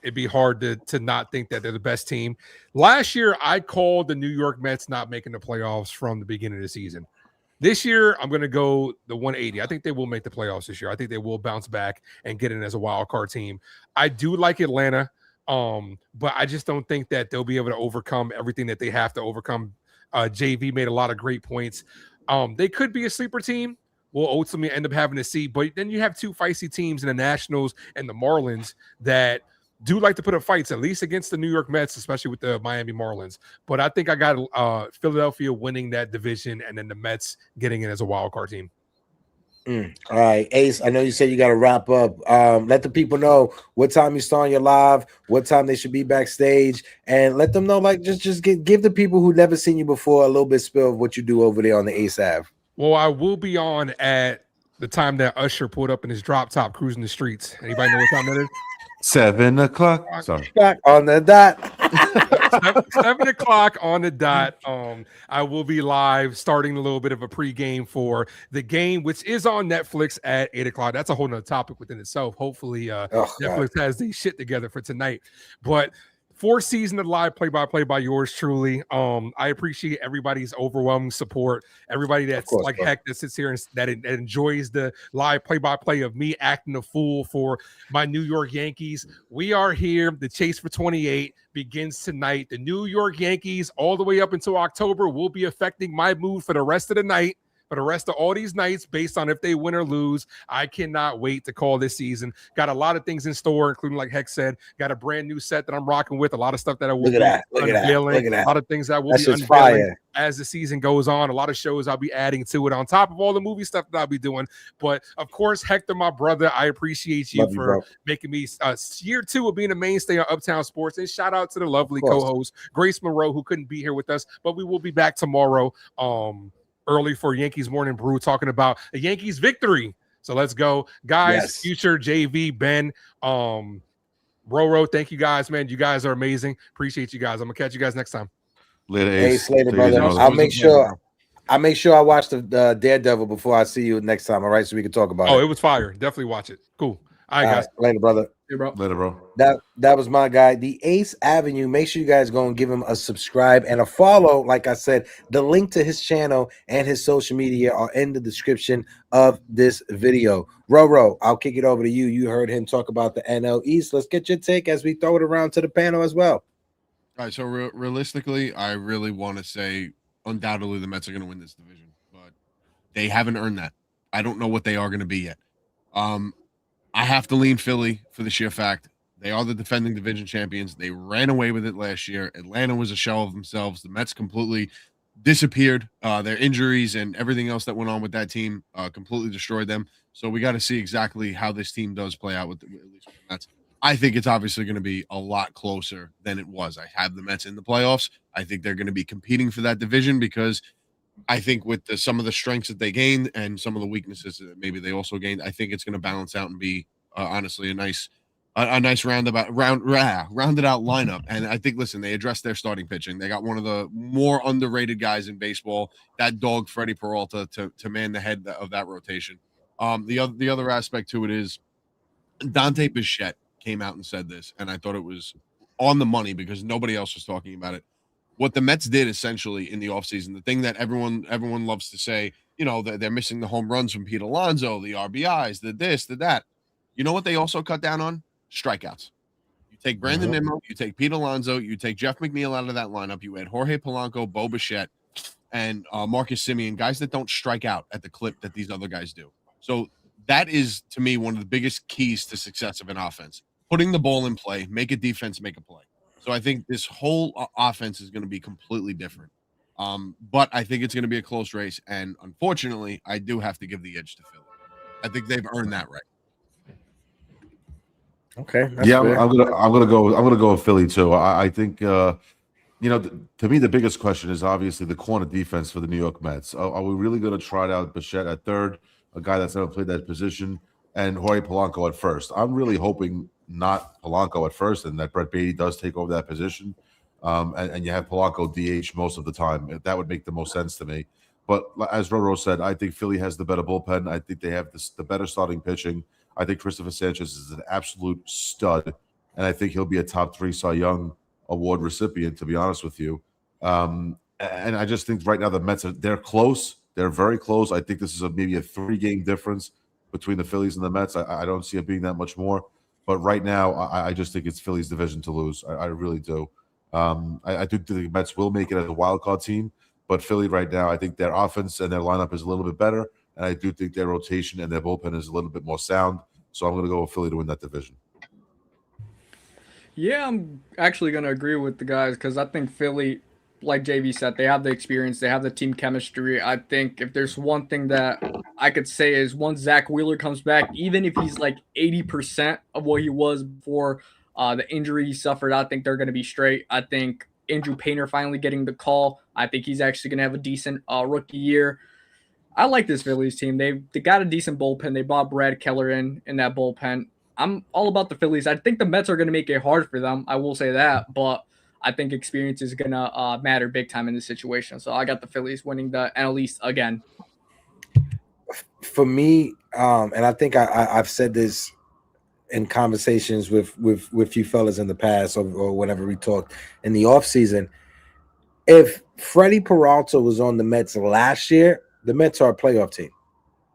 It'd be hard to not think that they're the best team. Last year, I called the New York Mets not making the playoffs from the beginning of the season. This year, I'm going to go the 180. I think they will make the playoffs this year. I think they will bounce back and get in as a wild card team. I do like Atlanta. But I just don't think that they'll be able to overcome everything that they have to overcome. JV made a lot of great points. They could be a sleeper team. We'll ultimately end up having to see. But then you have two feisty teams in the Nationals and the Marlins that do like to put up fights, at least against the New York Mets, especially with the Miami Marlins. But I think I got Philadelphia winning that division and then the Mets getting in as a wild card team. All right, Ace, I know you said you got to wrap up. Let the people know what time you start your live, what time they should be backstage, and let them know, like, just give the people who never seen you before a little bit spill of what you do over there on the Ace Ave. Well, I will be on at the time that Usher pulled up in his drop top cruising the streets. Anybody know what time that is? 7 o'clock. Sorry. On the dot. 7 o'clock on the dot. I will be live starting a little bit of a pregame for the game, which is on Netflix at 8 o'clock. That's a whole nother topic within itself. Hopefully, Netflix has the shit together for tonight. But 4th season of live play-by-play by yours truly. I appreciate everybody's overwhelming support. Everybody that's course, like bro. heck that sits here and that enjoys the live play-by-play of me acting a fool for my New York Yankees. We are here. The chase for 28 begins tonight. The New York Yankees, all the way up until October, will be affecting my mood for the rest of the night. For the rest of all these nights, based on if they win or lose. I cannot wait to call this season. Got a lot of things in store, including, like Heck said, got a brand new set that I'm rocking with, a lot of stuff that I will be unveiling, a lot of things that I will be unveiling as the season goes on, a lot of shows I'll be adding to it on top of all the movie stuff that I'll be doing. But, of course, Hector, my brother, I appreciate you for making me year 2 of being a mainstay on Uptown Sports. And shout out to the lovely co-host, Grace Monroe, who couldn't be here with us, but we will be back tomorrow. Early for Yankees Morning Brew, talking about a Yankees victory. So let's go, guys. Future, JV, Ben, Roro. Thank you guys, man. You guys are amazing. Appreciate you guys. I'm gonna catch you guys next time. Later, Ace. Later, brother. I'll make sure I watch the Daredevil before I see you next time. All right, so we can talk about it. Oh, it was fire. Definitely watch it. Cool. All right, guys. Later, brother. Hey, bro. Later, bro. That was my guy, the Ace Avenue. Make sure you guys go and give him a subscribe and a follow. Like I said, the link to his channel and his social media are in the description of this video. Roro, I'll kick it over to you. You heard him talk about the NL East. Let's get your take as we throw it around to the panel as well. All right, so realistically, I really want to say undoubtedly the Mets are going to win this division, but they haven't earned that. I don't know what they are going to be yet. I have to lean Philly for the sheer fact they are the defending division champions. They ran away with it last year. Atlanta was a shell of themselves. The Mets completely disappeared. Their injuries and everything else that went on with that team completely destroyed them. So we got to see exactly how this team does play out with at least with the Mets. I think it's obviously going to be a lot closer than it was. I have the Mets in the playoffs. I think they're going to be competing for that division because I think with some of the strengths that they gained and some of the weaknesses that maybe they also gained, I think it's going to balance out and be honestly a nice rounded out lineup. And I think, listen, they addressed their starting pitching. They got one of the more underrated guys in baseball, that dog Freddie Peralta, to man the head of that rotation. The other aspect to it is Dante Bichette came out and said this, and I thought it was on the money because nobody else was talking about it. What the Mets did essentially in the offseason, the thing that everyone loves to say, you know, they're missing the home runs from Pete Alonso, the RBIs, the this, the that. You know what they also cut down on? Strikeouts. You take Brandon Nimmo, you take Pete Alonso, you take Jeff McNeil out of that lineup, you add Jorge Polanco, Bo Bichette, and Marcus Semien, guys that don't strike out at the clip that these other guys do. So that is, to me, one of the biggest keys to success of an offense. Putting the ball in play, make a defense make a play. So I think this whole offense is going to be completely different. But I think it's going to be a close race. And unfortunately, I do have to give the edge to Philly. I think they've earned that right. Okay, that's Yeah, fair. I'm gonna go with Philly too. I think to me the biggest question is obviously the corner defense for the New York Mets. Are we really going to trot out Bichette at third, a guy that's never played that position, and Jorge Polanco at first? I'm really hoping not Polanco at first, and that Brett Beatty does take over that position, and you have Polanco DH most of the time. That would make the most sense to me. But as Roro said, I think Philly has the better bullpen. I think they have the better starting pitching. I think Christopher Sanchez is an absolute stud, and I think he'll be a top 3 Cy Young award recipient, to be honest with you. And I just think right now the Mets they're close. They're very close. I think this is maybe a 3-game difference between the Phillies and the Mets. I don't see it being that much more. But right now, I just think it's Philly's division to lose. I really do. I do think the Mets will make it as a wild card team, but Philly right now, I think their offense and their lineup is a little bit better, and I do think their rotation and their bullpen is a little bit more sound. So I'm going to go with Philly to win that division. Yeah, I'm actually going to agree with the guys because I think Philly, like JV said, they have the experience, they have the team chemistry. I think if there's one thing that I could say is once Zach Wheeler comes back, even if he's like 80% of what he was before the injury he suffered, I think they're going to be straight. I think Andrew Painter finally getting the call. I think he's actually going to have a decent rookie year. I like this Phillies team. They got a decent bullpen. They bought Brad Keller in that bullpen. I'm all about the Phillies. I think the Mets are going to make it hard for them. I will say that, but I think experience is going to matter big time in this situation. So I got the Phillies winning the NL East again. For me, and I think I've said this in conversations with you fellas in the past or whenever we talked in the offseason, if Freddie Peralta was on the Mets last year, the Mets are a playoff team.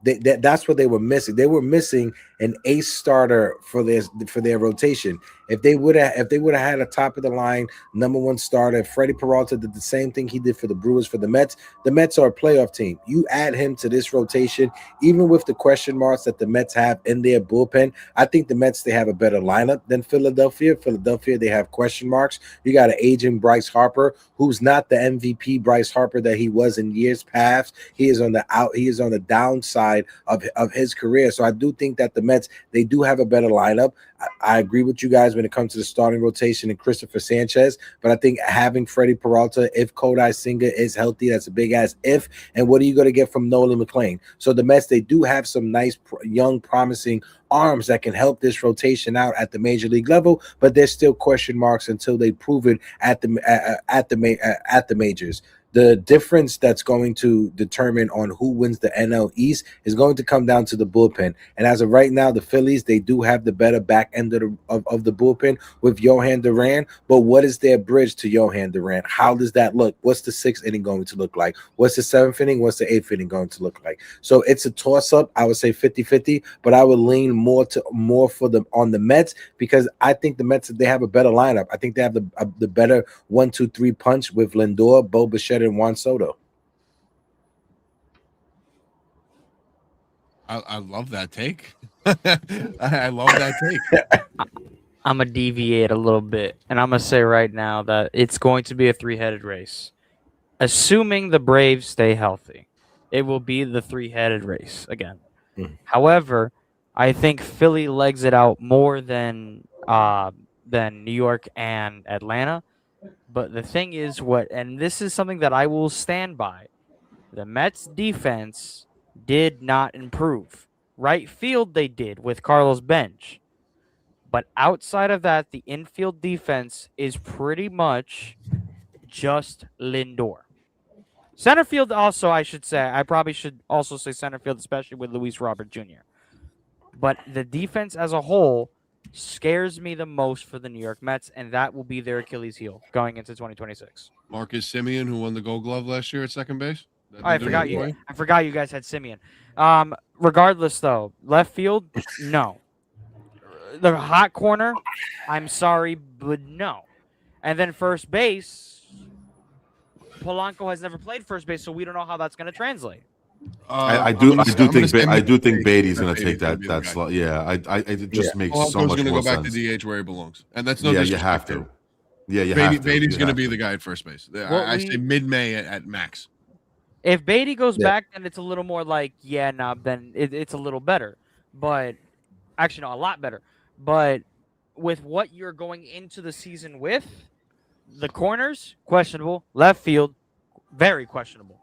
That's what they were missing. They were missing an ace starter for their rotation. If they would have had a top of the line number 1 starter, Freddie Peralta did the same thing he did for the Brewers for the Mets. The Mets are a playoff team. You add him to this rotation, even with the question marks that the Mets have in their bullpen. I think the Mets, they have a better lineup than Philadelphia. Philadelphia, they have question marks. You got an aging Bryce Harper, who's not the MVP Bryce Harper that he was in years past. He is on the downside of his career. So I do think that the Mets, they do have a better lineup. I agree with you guys when it comes to the starting rotation and Christopher Sanchez, but I think having Freddie Peralta, if Kodai Senga is healthy, that's a big ass if. And what are you going to get from Nolan McLean? So the Mets, they do have some nice young promising arms that can help this rotation out at the major league level, but there's still question marks until they prove it at the majors. The difference that's going to determine on who wins the NL East is going to come down to the bullpen. And as of right now, the Phillies, they do have the better back end of the bullpen with Johan Duran. But what is their bridge to Johan Duran? How does that look? What's the 6th inning going to look like? What's the 7th inning? What's the 8th inning going to look like? So it's a toss-up. I would say 50-50, but I would lean more for them on the Mets because I think the Mets, they have a better lineup. I think they have the better 1-2-3 punch with Lindor, Bo Bichette, and Juan Soto. I love that take. I love that take. I'm going to deviate a little bit, and I'm going to say right now that it's going to be a 3-headed race. Assuming the Braves stay healthy, it will be the 3-headed race again. However, I think Philly legs it out more than New York and Atlanta. But the thing is and this is something that I will stand by, the Mets defense did not improve. Right field they did with Carlos Bench. But outside of that, the infield defense is pretty much just Lindor. Center field also, I should say, I probably should also say center field, especially with Luis Robert Jr. But the defense as a whole scares me the most for the New York Mets, and that will be their Achilles heel going into 2026. Marcus Semien, who won the Gold Glove last year at second base. I forgot you. I forgot you guys had Semien. Regardless, though, left field, no. The hot corner, I'm sorry, but no. And then first base, Polanco has never played first base, so we don't know how that's going to translate. I do think Beatty's going to take that slot. Yeah, it just makes so much more sense. Going to go back to DH where he belongs, and that's no. Yeah, you have to. Yeah, you have to. Beatty's going to be the guy at first base. I say mid-May at max. If Beatty goes back, then it's a little more like then it's a little better. But actually, no, a lot better. But with what you're going into the season with, the corners questionable, left field very questionable.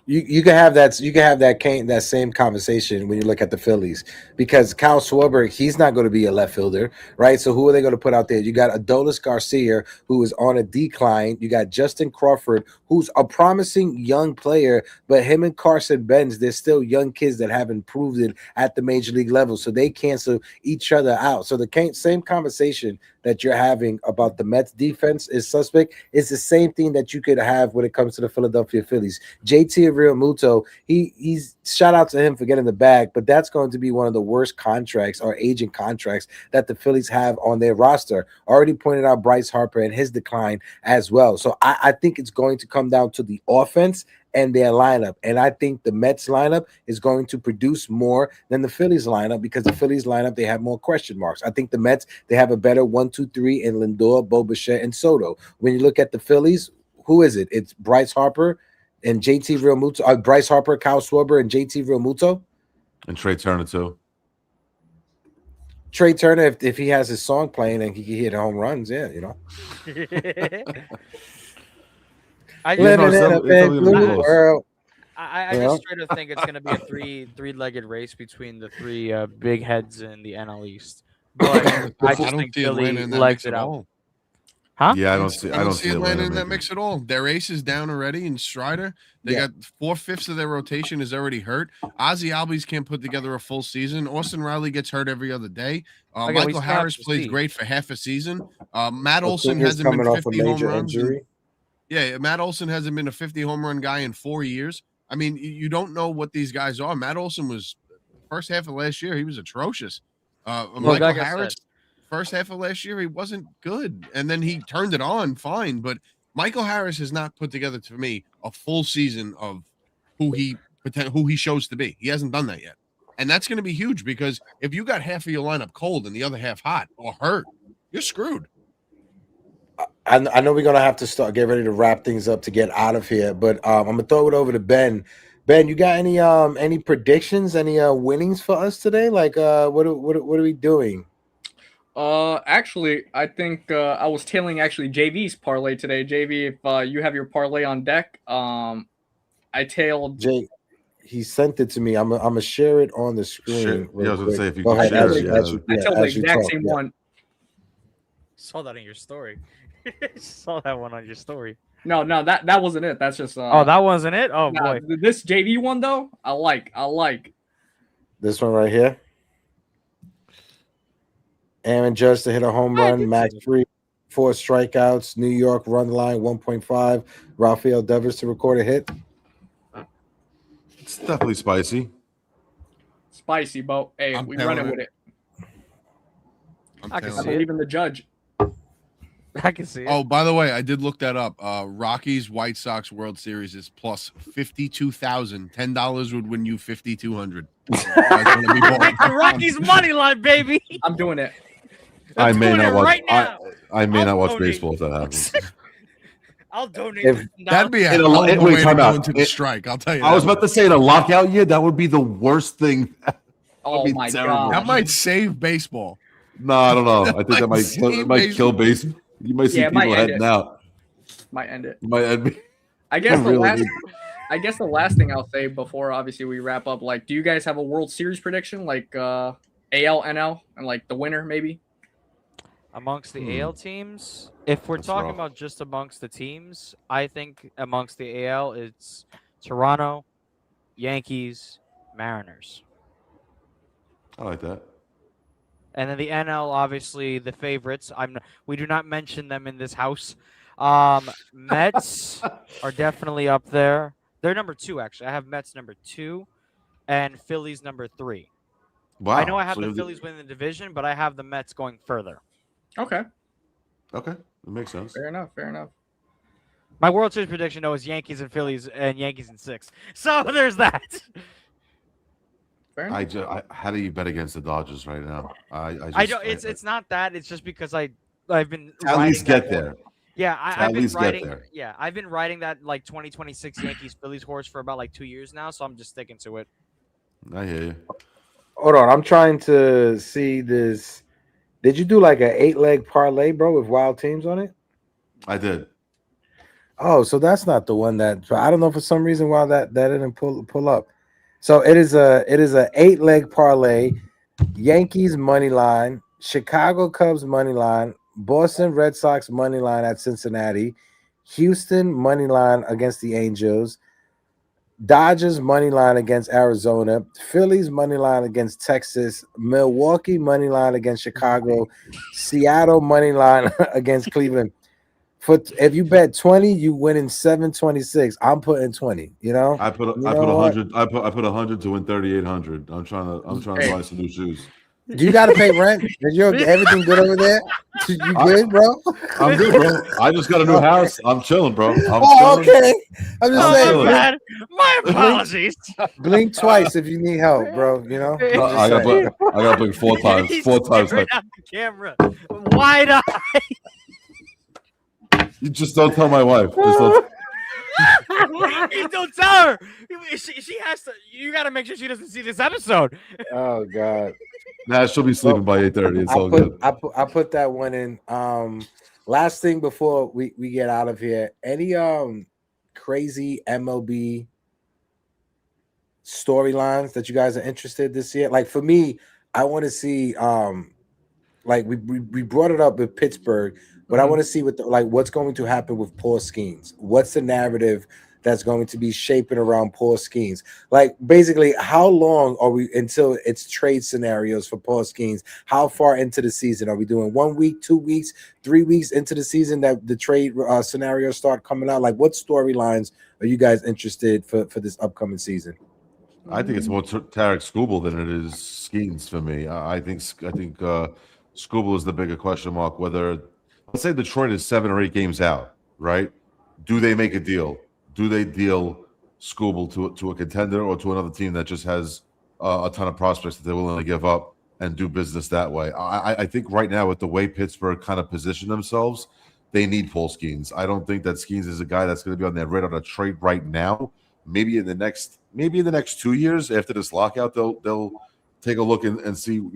You can have that same conversation when you look at the Phillies, because Kyle Schwarber, he's not going to be a left fielder, right? So who are they going to put out there? You got Adolis Garcia, who is on a decline. You got Justin Crawford, who's a promising young player, but him and Carson Benz, they're still young kids that haven't proved it at the major league level, so they cancel each other out. So the same conversation that you're having about the Mets defense is suspect. It's the same thing that you could have when it comes to the Philadelphia Phillies. JT Realmuto, he's shout out to him for getting the bag, but that's going to be one of the worst contracts or agent contracts that the Phillies have on their roster. Already pointed out Bryce Harper and his decline as well. So I think it's going to come down to the offense and their lineup. And I think the Mets lineup is going to produce more than the Phillies lineup, because the Phillies lineup, they have more question marks. I think the Mets, they have a better 1-2-3 in Lindor, Bo Bichette, and Soto. When you look at the Phillies, who is it? It's Bryce Harper and JT Realmuto. Bryce Harper, Kyle Schwarber, and JT Realmuto. And Trey Turner too. Trey Turner, if he has his song playing and he can hit home runs, yeah, you know. I Living in a big blue world. I just straight up think it's going to be a three-legged race between the three big heads in the NL East. But I just think Philly legs it out. Huh? Yeah, I don't see Atlanta in that making mix at all. Their ace is down already, and Strider, they got 4/5 of their rotation is already hurt. Ozzy Albies can't put together a full season. Austin Riley gets hurt every other day. Michael Harris plays great for half a season. Matt Olson hasn't been 50 home runs. Yeah, Matt Olson hasn't been a 50 home run guy in 4 years. I mean, you don't know what these guys are. Matt Olson was first half of last year, he was atrocious. Michael Harris, first half of last year, he wasn't good. And then he turned it on fine. But Michael Harris has not put together, to me, a full season of who he shows to be. He hasn't done that yet. And that's going to be huge, because if you got half of your lineup cold and the other half hot or hurt, you're screwed. I know we're gonna have to get ready to wrap things up to get out of here, but I'm gonna throw it over to Ben. Ben, you got any predictions, any winnings for us today? Like, what are we doing? Actually, I think I was tailing JV's parlay today. JV, if you have your parlay on deck, I tailed Jay. He sent it to me. I'm gonna share it on the screen. Yeah, I was gonna say, if you go can ahead. share it. I tailed the exact same one. Saw that in your story. Saw that one on your story. No, that wasn't it. That's just oh, that wasn't it. Oh boy, this JV one though, I like this one right here. Aaron Judge to hit a home run. Max Fried, 4 strikeouts. New York run line 1.5. Rafael Devers to record a hit. It's definitely spicy. Spicy, Bo. Hey, we running with it. I believe in the judge. I can see it. Oh, by the way, I did look that up. Rockies White Sox World Series is plus 52,000. $10 would win you 5,200. Rockies money line, baby. I'm doing it. I may not watch. Right now. I may not watch baseball if that happens. I'll donate. That'd be a wait, time out. Into the strike. I'll tell you. I was about to say, in a lockout year, that would be the worst thing. Oh my god, that might save baseball. No, I don't know. I think that might kill baseball. You might see people heading out. Might end it. Might end me. I guess the last thing I'll say before obviously we wrap up, like, do you guys have a World Series prediction, like AL, NL, and like the winner maybe? Amongst the AL teams, if we're talking about just amongst the teams, I think amongst the AL it's Toronto, Yankees, Mariners. I like that. And then the NL, obviously the favorites. We do not mention them in this house. Mets are definitely up there. They're number 2, actually. I have Mets number 2 and Phillies number 3. Wow. I know I have the Phillies winning the division, but I have the Mets going further. Okay. That makes sense. Fair enough. My World Series prediction, though, is Yankees and Phillies and Yankees in 6. So there's that. How do you bet against the Dodgers right now? I don't. It's not that. It's just because I've been at least get there. Yeah, I've been riding. Yeah, I've been riding that like 2026 Yankees Phillies horse for about like 2 years now, so I'm just sticking to it. I hear you. Hold on, I'm trying to see this Did you do like an 8-leg parlay, bro, with wild teams on it? I did. Oh, so that's not the one that I don't know for some reason why that didn't pull up. So it is a 8-leg parlay. Yankees money line, Chicago Cubs money line, Boston Red Sox money line at Cincinnati, Houston money line against the Angels, Dodgers money line against Arizona, Phillies money line against Texas, Milwaukee money line against Chicago, Seattle money line against Cleveland. If you bet 20, you win in 726. I'm putting 20. You know, I put you I know put what? 100. I put 100 to win 3,800. I'm trying to Hey. buy some new shoes. Do you got to pay rent? Is everything good over there? You good, bro? I'm good, bro. I just got a new house. I'm chilling, bro. I'm Oh, chilling. okay. I'm just I'm saying. chilling. bad. My apologies. Blink twice if you need help, bro. You know. I'm just I got saying. to blink 4 times. He's 4 times. staring at the camera, wide eyed. You just don't tell my wife. Just don't. You don't tell her. She has to. You got to make sure she doesn't see this episode. Oh God. Nah, she'll be sleeping by 8:30. It's all good. I put that one in. Last thing before we get out of here. Any crazy MLB storylines that you guys are interested this year? Like for me, I want to see like we brought it up with Pittsburgh, but I want to see what's going to happen with Paul Skeens. What's the narrative that's going to be shaping around Paul Skeens? Like basically, how long are we until it's trade scenarios for Paul Skeens? How far into the season are we doing? 1 week, 2 weeks, 3 weeks into the season that the trade scenarios start coming out? Like, what storylines are you guys interested for this upcoming season? I think it's more Tarek Skubal than it is Skeens for me. I think Skubal is the bigger question mark. Whether, let's say Detroit is 7 or 8 games out, right? Do they make a deal? Do they deal Skubal to a contender or to another team that just has a ton of prospects that they're willing to give up and do business that way? I think right now with the way Pittsburgh kind of positioned themselves, they need Paul Skeens. I don't think that Skeens is a guy that's going to be on their radar to trade right now. Maybe in the next 2 years after this lockout, they'll take a look and see you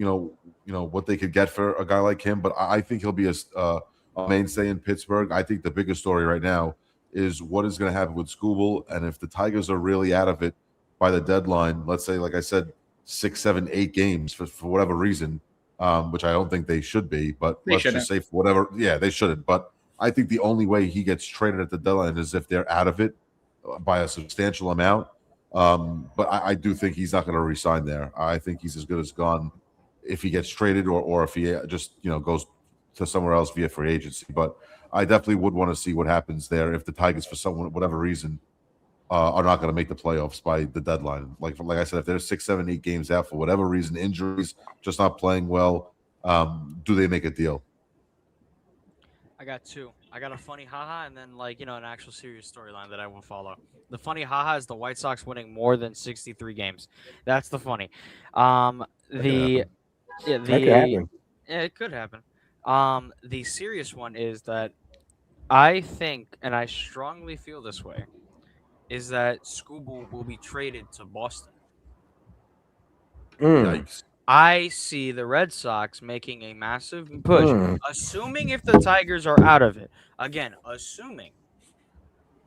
know what they could get for a guy like him. But I think he'll be a mainstay in Pittsburgh. I think the biggest story right now is what is going to happen with Skubal, and if the Tigers are really out of it by the deadline, let's say, like I said, 6, 7, 8 games for whatever reason, which I don't think they should be, but let's just say for whatever, yeah, they shouldn't. But I think the only way he gets traded at the deadline is if they're out of it by a substantial amount. But I do think he's not going to resign there. I think he's as good as gone if he gets traded or if he just goes to somewhere else via free agency. But I definitely would want to see what happens there if the Tigers, for whatever reason, are not going to make the playoffs by the deadline. Like I said, if they're 6, 7, 8 games out for whatever reason, injuries, just not playing well, do they make a deal? I got 2. I got a funny haha and then an actual serious storyline that I will follow. The funny haha is the White Sox winning more than 63 games. That's the funny. It could happen. The serious one is that I think, and I strongly feel this way, is that Skubal will be traded to Boston. Yikes. I see the Red Sox making a massive push, assuming if the Tigers are out of it. Again, assuming.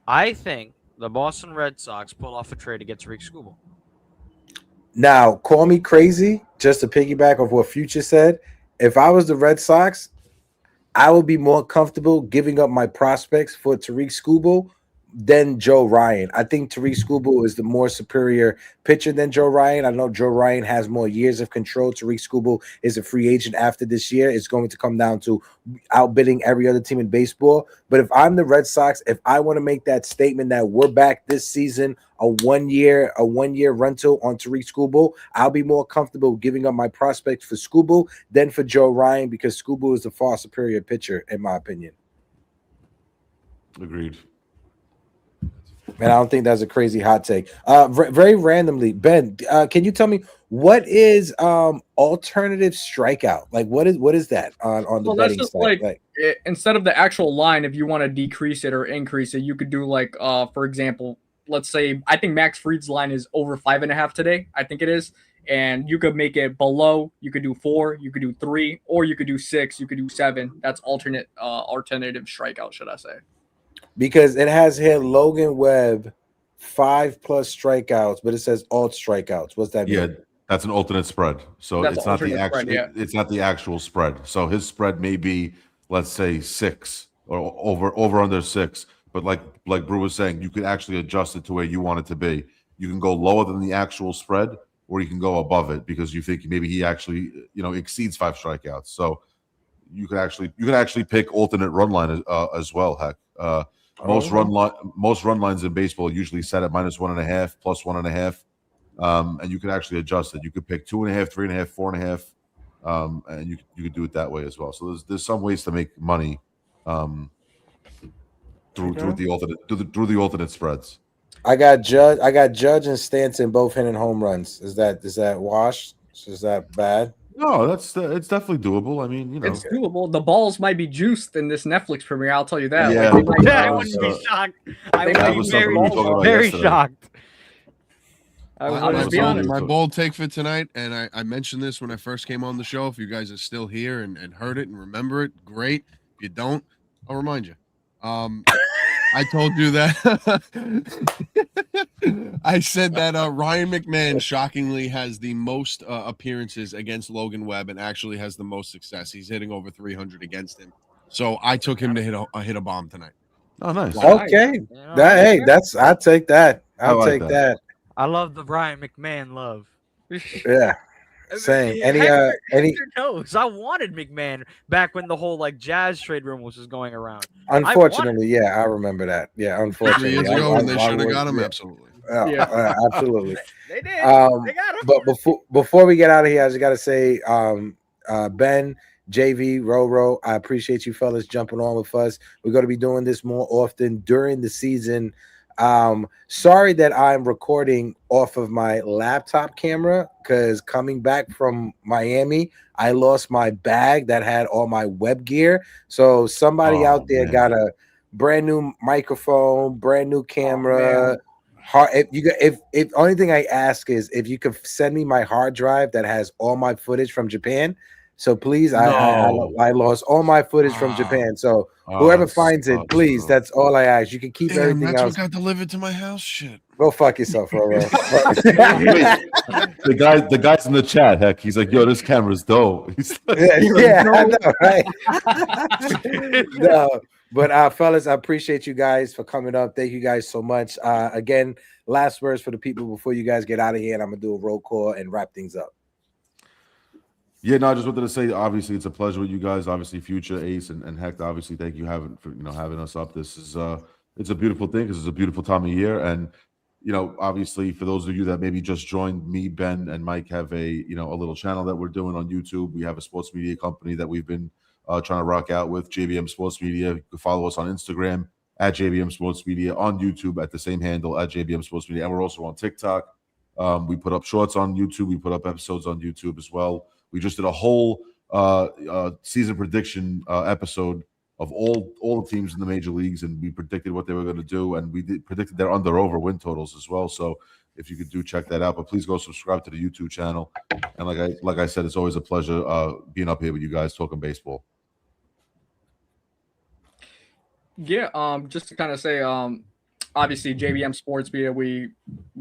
I think the Boston Red Sox pull off a trade to get Tariq Skubal. Now, call me crazy, just to piggyback off what Future said. If I was the Red Sox, I would be more comfortable giving up my prospects for Tariq Skubal than Joe Ryan. I think Tariq Skubal is the more superior pitcher than Joe Ryan. I know Joe Ryan has more years of control. Tariq Skubal is a free agent after this year. It's going to come down to outbidding every other team in baseball. But if I'm the Red Sox, if I want to make that statement that we're back this season, a one year rental on Tariq Skubal, I'll be more comfortable giving up my prospects for Skubal than for Joe Ryan, because Skubal is the far superior pitcher, in my opinion. Agreed. And I don't think that's a crazy hot take. Very randomly, Ben, can you tell me what is alternative strikeout? Like, what is that on the betting side? Like, instead of the actual line, if you want to decrease it or increase it, you could do for example, let's say I think Max Fried's line is over 5.5 today. I think it is. and you could make it below. You could do 4, you could do 3, or you could do 6, you could do 7. That's alternative strikeout, should I say? Because it has here Logan Webb 5+ strikeouts, but it says alt strikeouts. What's that mean? Yeah, that's an alternate spread. So That's it's an not the alternate actual. spread, yeah. It's not the actual spread. So his spread may be, let's say, 6 or over under 6. But like Brew was saying, you could actually adjust it to where you want it to be. You can go lower than the actual spread, or you can go above it because you think maybe he actually exceeds 5 strikeouts. So you could actually pick alternate run line as well. Heck, most run lines in baseball are usually set at -1.5, +1.5. And you can actually adjust it. You could pick 2.5, 3.5, 4.5, and you could do it that way as well. So there's some ways to make money through the alternate spreads. I got Judge and Stanton both hitting home runs. Is that washed? Is that bad? No, it's definitely doable. I mean, It's doable. The balls might be juiced in this Netflix premiere. I'll tell you that. Yeah. I wouldn't be shocked. I would that be was something very, we were talking about very yesterday. shocked. Let's be honest. My bold take for tonight, and I mentioned this when I first came on the show. If you guys are still here and heard it and remember it, great. If you don't, I'll remind you. I told you that. I said that Ryan McMahon shockingly has the most appearances against Logan Webb and actually has the most success. He's hitting over 300 against him. So I took him to hit a bomb tonight. Oh, nice. Okay. I'll take that. I'll take that. I love the Ryan McMahon love. Yeah. Same. Any knows? I wanted McMahon back when the whole Jazz trade rumors was going around. Unfortunately, I remember that. Yeah, 3 unfortunately. years ago when they should have got him, yeah. absolutely. Absolutely. They did. They got him. But before we get out of here, I just gotta say, Ben, JV, Roro, I appreciate you fellas jumping on with us. We're gonna be doing this more often during the season. Sorry that I'm recording off of my laptop camera because coming back from Miami, I lost my bag that had all my web gear. So somebody out there got a brand new microphone, brand new camera. If only thing I ask is if you could send me my hard drive that has all my footage from Japan. So please, I lost all my footage from Japan. So whoever finds it, please, that's all I ask. You can keep everything that's else. what got delivered to my house. Shit. Go fuck yourself, Roro. The guy's in the chat. Heck, he's like, "Yo, this camera's dope." I know, right? No, but fellas, I appreciate you guys for coming up. Thank you guys so much. Again, last words for the people before you guys get out of here, and I'm gonna do a roll call and wrap things up. Yeah, no, I just wanted to say, obviously, it's a pleasure with you guys. Obviously, Future, Ace, and Heck, obviously, thank you for having us up. This is it's a beautiful thing because it's a beautiful time of year, and obviously, for those of you that maybe just joined, me, Ben, and Mike have a little channel that we're doing on YouTube. We have a sports media company that we've been trying to rock out with, JBM Sports Media. You can follow us on Instagram at JBM Sports Media, on YouTube at the same handle at JBM Sports Media, and we're also on TikTok. We put up shorts on YouTube. We put up episodes on YouTube as well. We just did a whole season prediction episode of all the teams in the major leagues, and we predicted what they were going to do, and we predicted their under-over win totals as well. So if you could check that out, but please go subscribe to the YouTube channel. And like I said, it's always a pleasure being up here with you guys talking baseball. Yeah, just to kind of say, obviously JBM Sports Media, we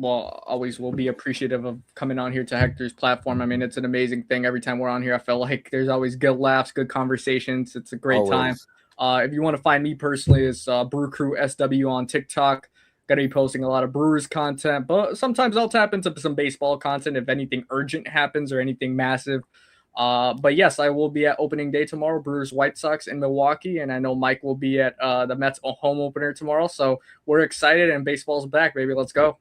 always will be appreciative of coming on here to Hector's platform. I mean, it's an amazing thing. Every time we're on here, I feel like there's always good laughs, good conversations. It's a great time. If you want to find me personally, it's Brew Crew SW on TikTok. Going to be posting a lot of Brewers content, but sometimes I'll tap into some baseball content if anything urgent happens or anything massive. But yes, I will be at opening day tomorrow, Brewers White Sox in Milwaukee, and I know Mike will be at the Mets home opener tomorrow. So we're excited, and baseball's back, baby. Let's go.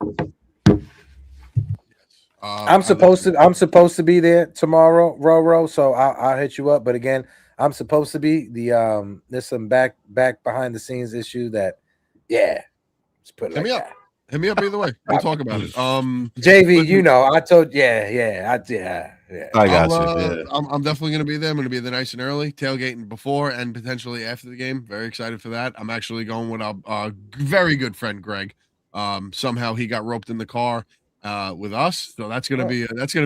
I'm supposed to be there tomorrow, Roro. So I'll hit you up. But again, I'm supposed to be. There's some back behind the scenes issue that, let's put it like that. Hit me up either way. We'll talk about it. JV, I told I got you. I'm definitely going to be there. I'm going to be there nice and early, tailgating before and potentially after the game. Very excited for that. I'm actually going with our very good friend Greg. Somehow he got roped in the car with us. So that's gonna be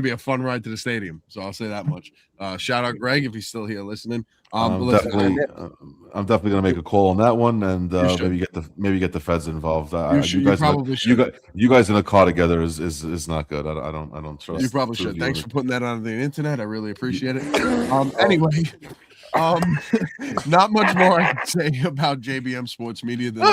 a fun ride to the stadium. So I'll say that much. Shout out Greg if he's still here listening. I'm Listen, definitely gonna make a call on that one, and should. maybe get the feds involved. You probably should. You guys in a car together is not good. I don't trust. You probably two of should. you. Thanks for putting that on the internet. I really appreciate it. Anyway, not much more I can say about JBM Sports Media than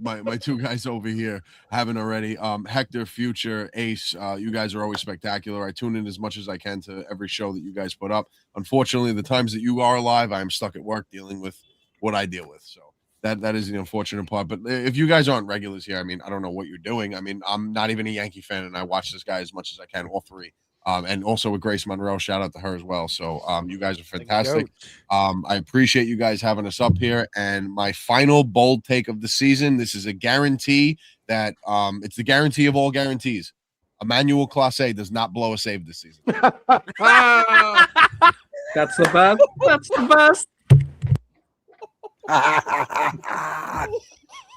my two guys over here haven't already. Hector, Future, Ace, you guys are always spectacular. I tune in as much as I can to every show that you guys put up. Unfortunately, the times that you are live, I am stuck at work dealing with what I deal with. So that is the unfortunate part. But if you guys aren't regulars here, I mean, I don't know what you're doing. I mean, I'm not even a Yankee fan, and I watch this guy as much as I can, all three. And also with Grace Monroe, shout out to her as well. So you guys are fantastic. I appreciate you guys having us up here. And my final bold take of the season, this is a guarantee that it's the guarantee of all guarantees. Emmanuel Clase does not blow a save this season. That's the best. That's the best.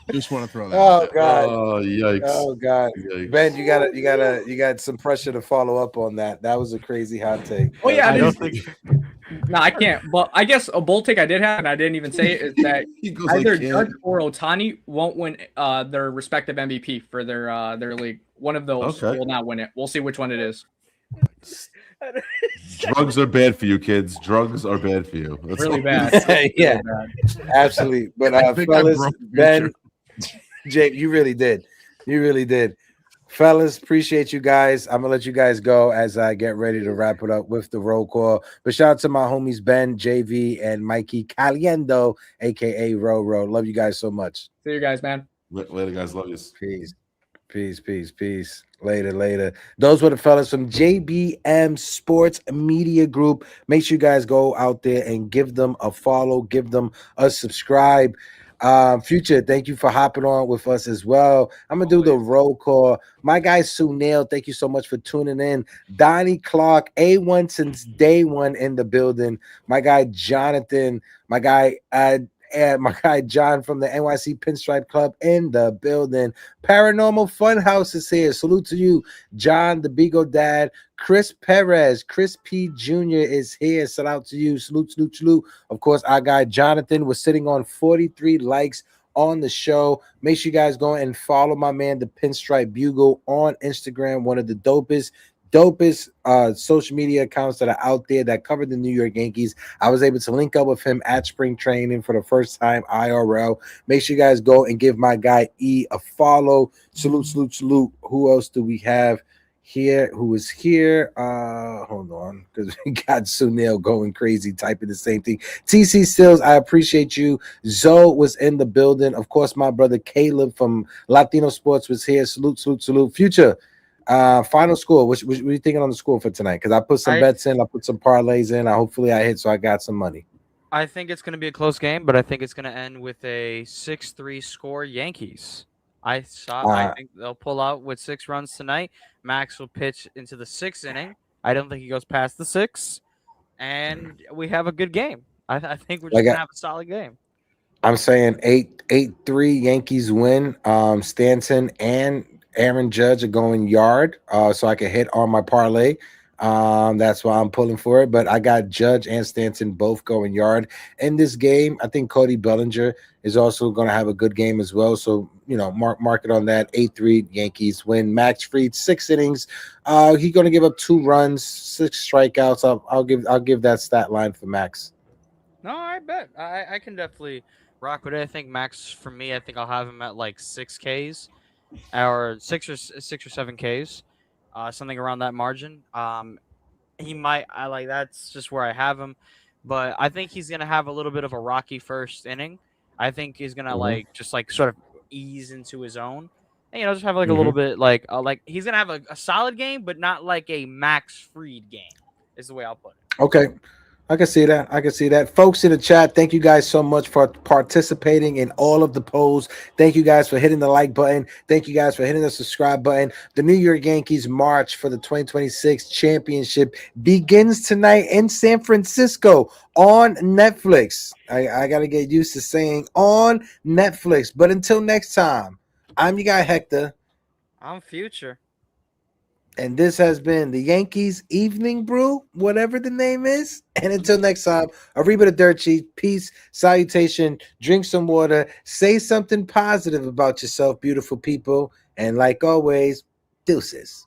Just want to throw that. Oh God! Oh yikes! Oh God! Yikes. Ben, you got some pressure to follow up on that. That was a crazy hot take. Oh yeah, I don't think. No, I can't. But I guess a bold take I did have, and I didn't even say it, is that He goes, either "I can't." Judge or Otani won't win their respective MVP for their league. One of those Okay. will not win it. We'll see which one it is. Drugs are bad for you, kids. Drugs are bad for you. That's Really all. bad. Yeah, absolutely. But fellas, Ben, Jake, you really did. You really did. Fellas, appreciate you guys. I'm gonna let you guys go as I get ready to wrap it up with the roll call. But shout out to my homies Ben, JV, and Mikey Caliendo, aka Roro. Love you guys so much. See you guys, man. Later, guys. Love you. Peace. Later. Those were the fellas from JBM Sports Media Group. Make sure you guys go out there and give them a follow, give them a subscribe. Future, thank you for hopping on with us as well. I'm gonna do the roll call. My guy Sunil, thank you so much for tuning in. Donnie Clark, A1 since day one in the building. My guy Jonathan, my guy John from the NYC Pinstripe Club in the building. Paranormal Funhouse is here. Salute to you, John, the Bigo Dad. Chris Perez, Chris P. Jr. is here. Shout out to you. Salute. Of course, our guy Jonathan was sitting on 43 likes on the show. Make sure you guys go and follow my man, the Pinstripe Bugle, on Instagram. One of the dopest social media accounts that are out there that cover the New York Yankees. I was able to link up with him at spring training for the first time IRL. Make sure you guys go and give my guy E a follow. Salute. Who else do we have here? Who is here? Hold on, because we got Sunil going crazy typing the same thing. TC Stills, I appreciate you. Zoe was in the building. Of course, my brother Caleb from Latino Sports was here. Salute. Future. Final score. What are you thinking on the score for tonight? Because I put some bets in, I put some parlays in. Hopefully I hit, so I got some money. I think it's going to be a close game, but I think it's going to end with a 6-3 score Yankees. I think they'll pull out with 6 runs tonight. Max will pitch into the 6th inning. I don't think he goes past the 6th, and we have a good game. I think we're just going to have a solid game. I'm saying 8-3 Yankees win. Stanton and Aaron Judge are going yard, so I can hit on my parlay. That's why I'm pulling for it. But I got Judge and Stanton both going yard in this game. I think Cody Bellinger is also going to have a good game as well. So mark it on that. 8-3 Yankees win. Max Fried 6 innings. He's going to give up 2 runs, 6 strikeouts. I'll give that stat line for Max. No, I bet I can definitely rock with it. I think Max, for me, I think I'll have him at like 6 Ks. Or 6 or 7 Ks, something around that margin. He might. That's just where I have him, but I think he's gonna have a little bit of a rocky first inning. I think he's gonna just sort of ease into his own, and just have a little bit he's gonna have a solid game, but not like a Max Fried game. Is the way I'll put it. Okay. I can see that. Folks in the chat, thank you guys so much for participating in all of the polls. Thank you guys for hitting the like button. Thank you guys for hitting the subscribe button. The New York Yankees march for the 2026 championship begins tonight in San Francisco on Netflix. I got to get used to saying on Netflix. But until next time, I'm your guy Hector. I'm Future. And this has been the Yankees Evening Brew, whatever the name is. And until next time, Arriba the Dirt Sheet, peace, salutation, drink some water, say something positive about yourself, beautiful people. And like always, deuces.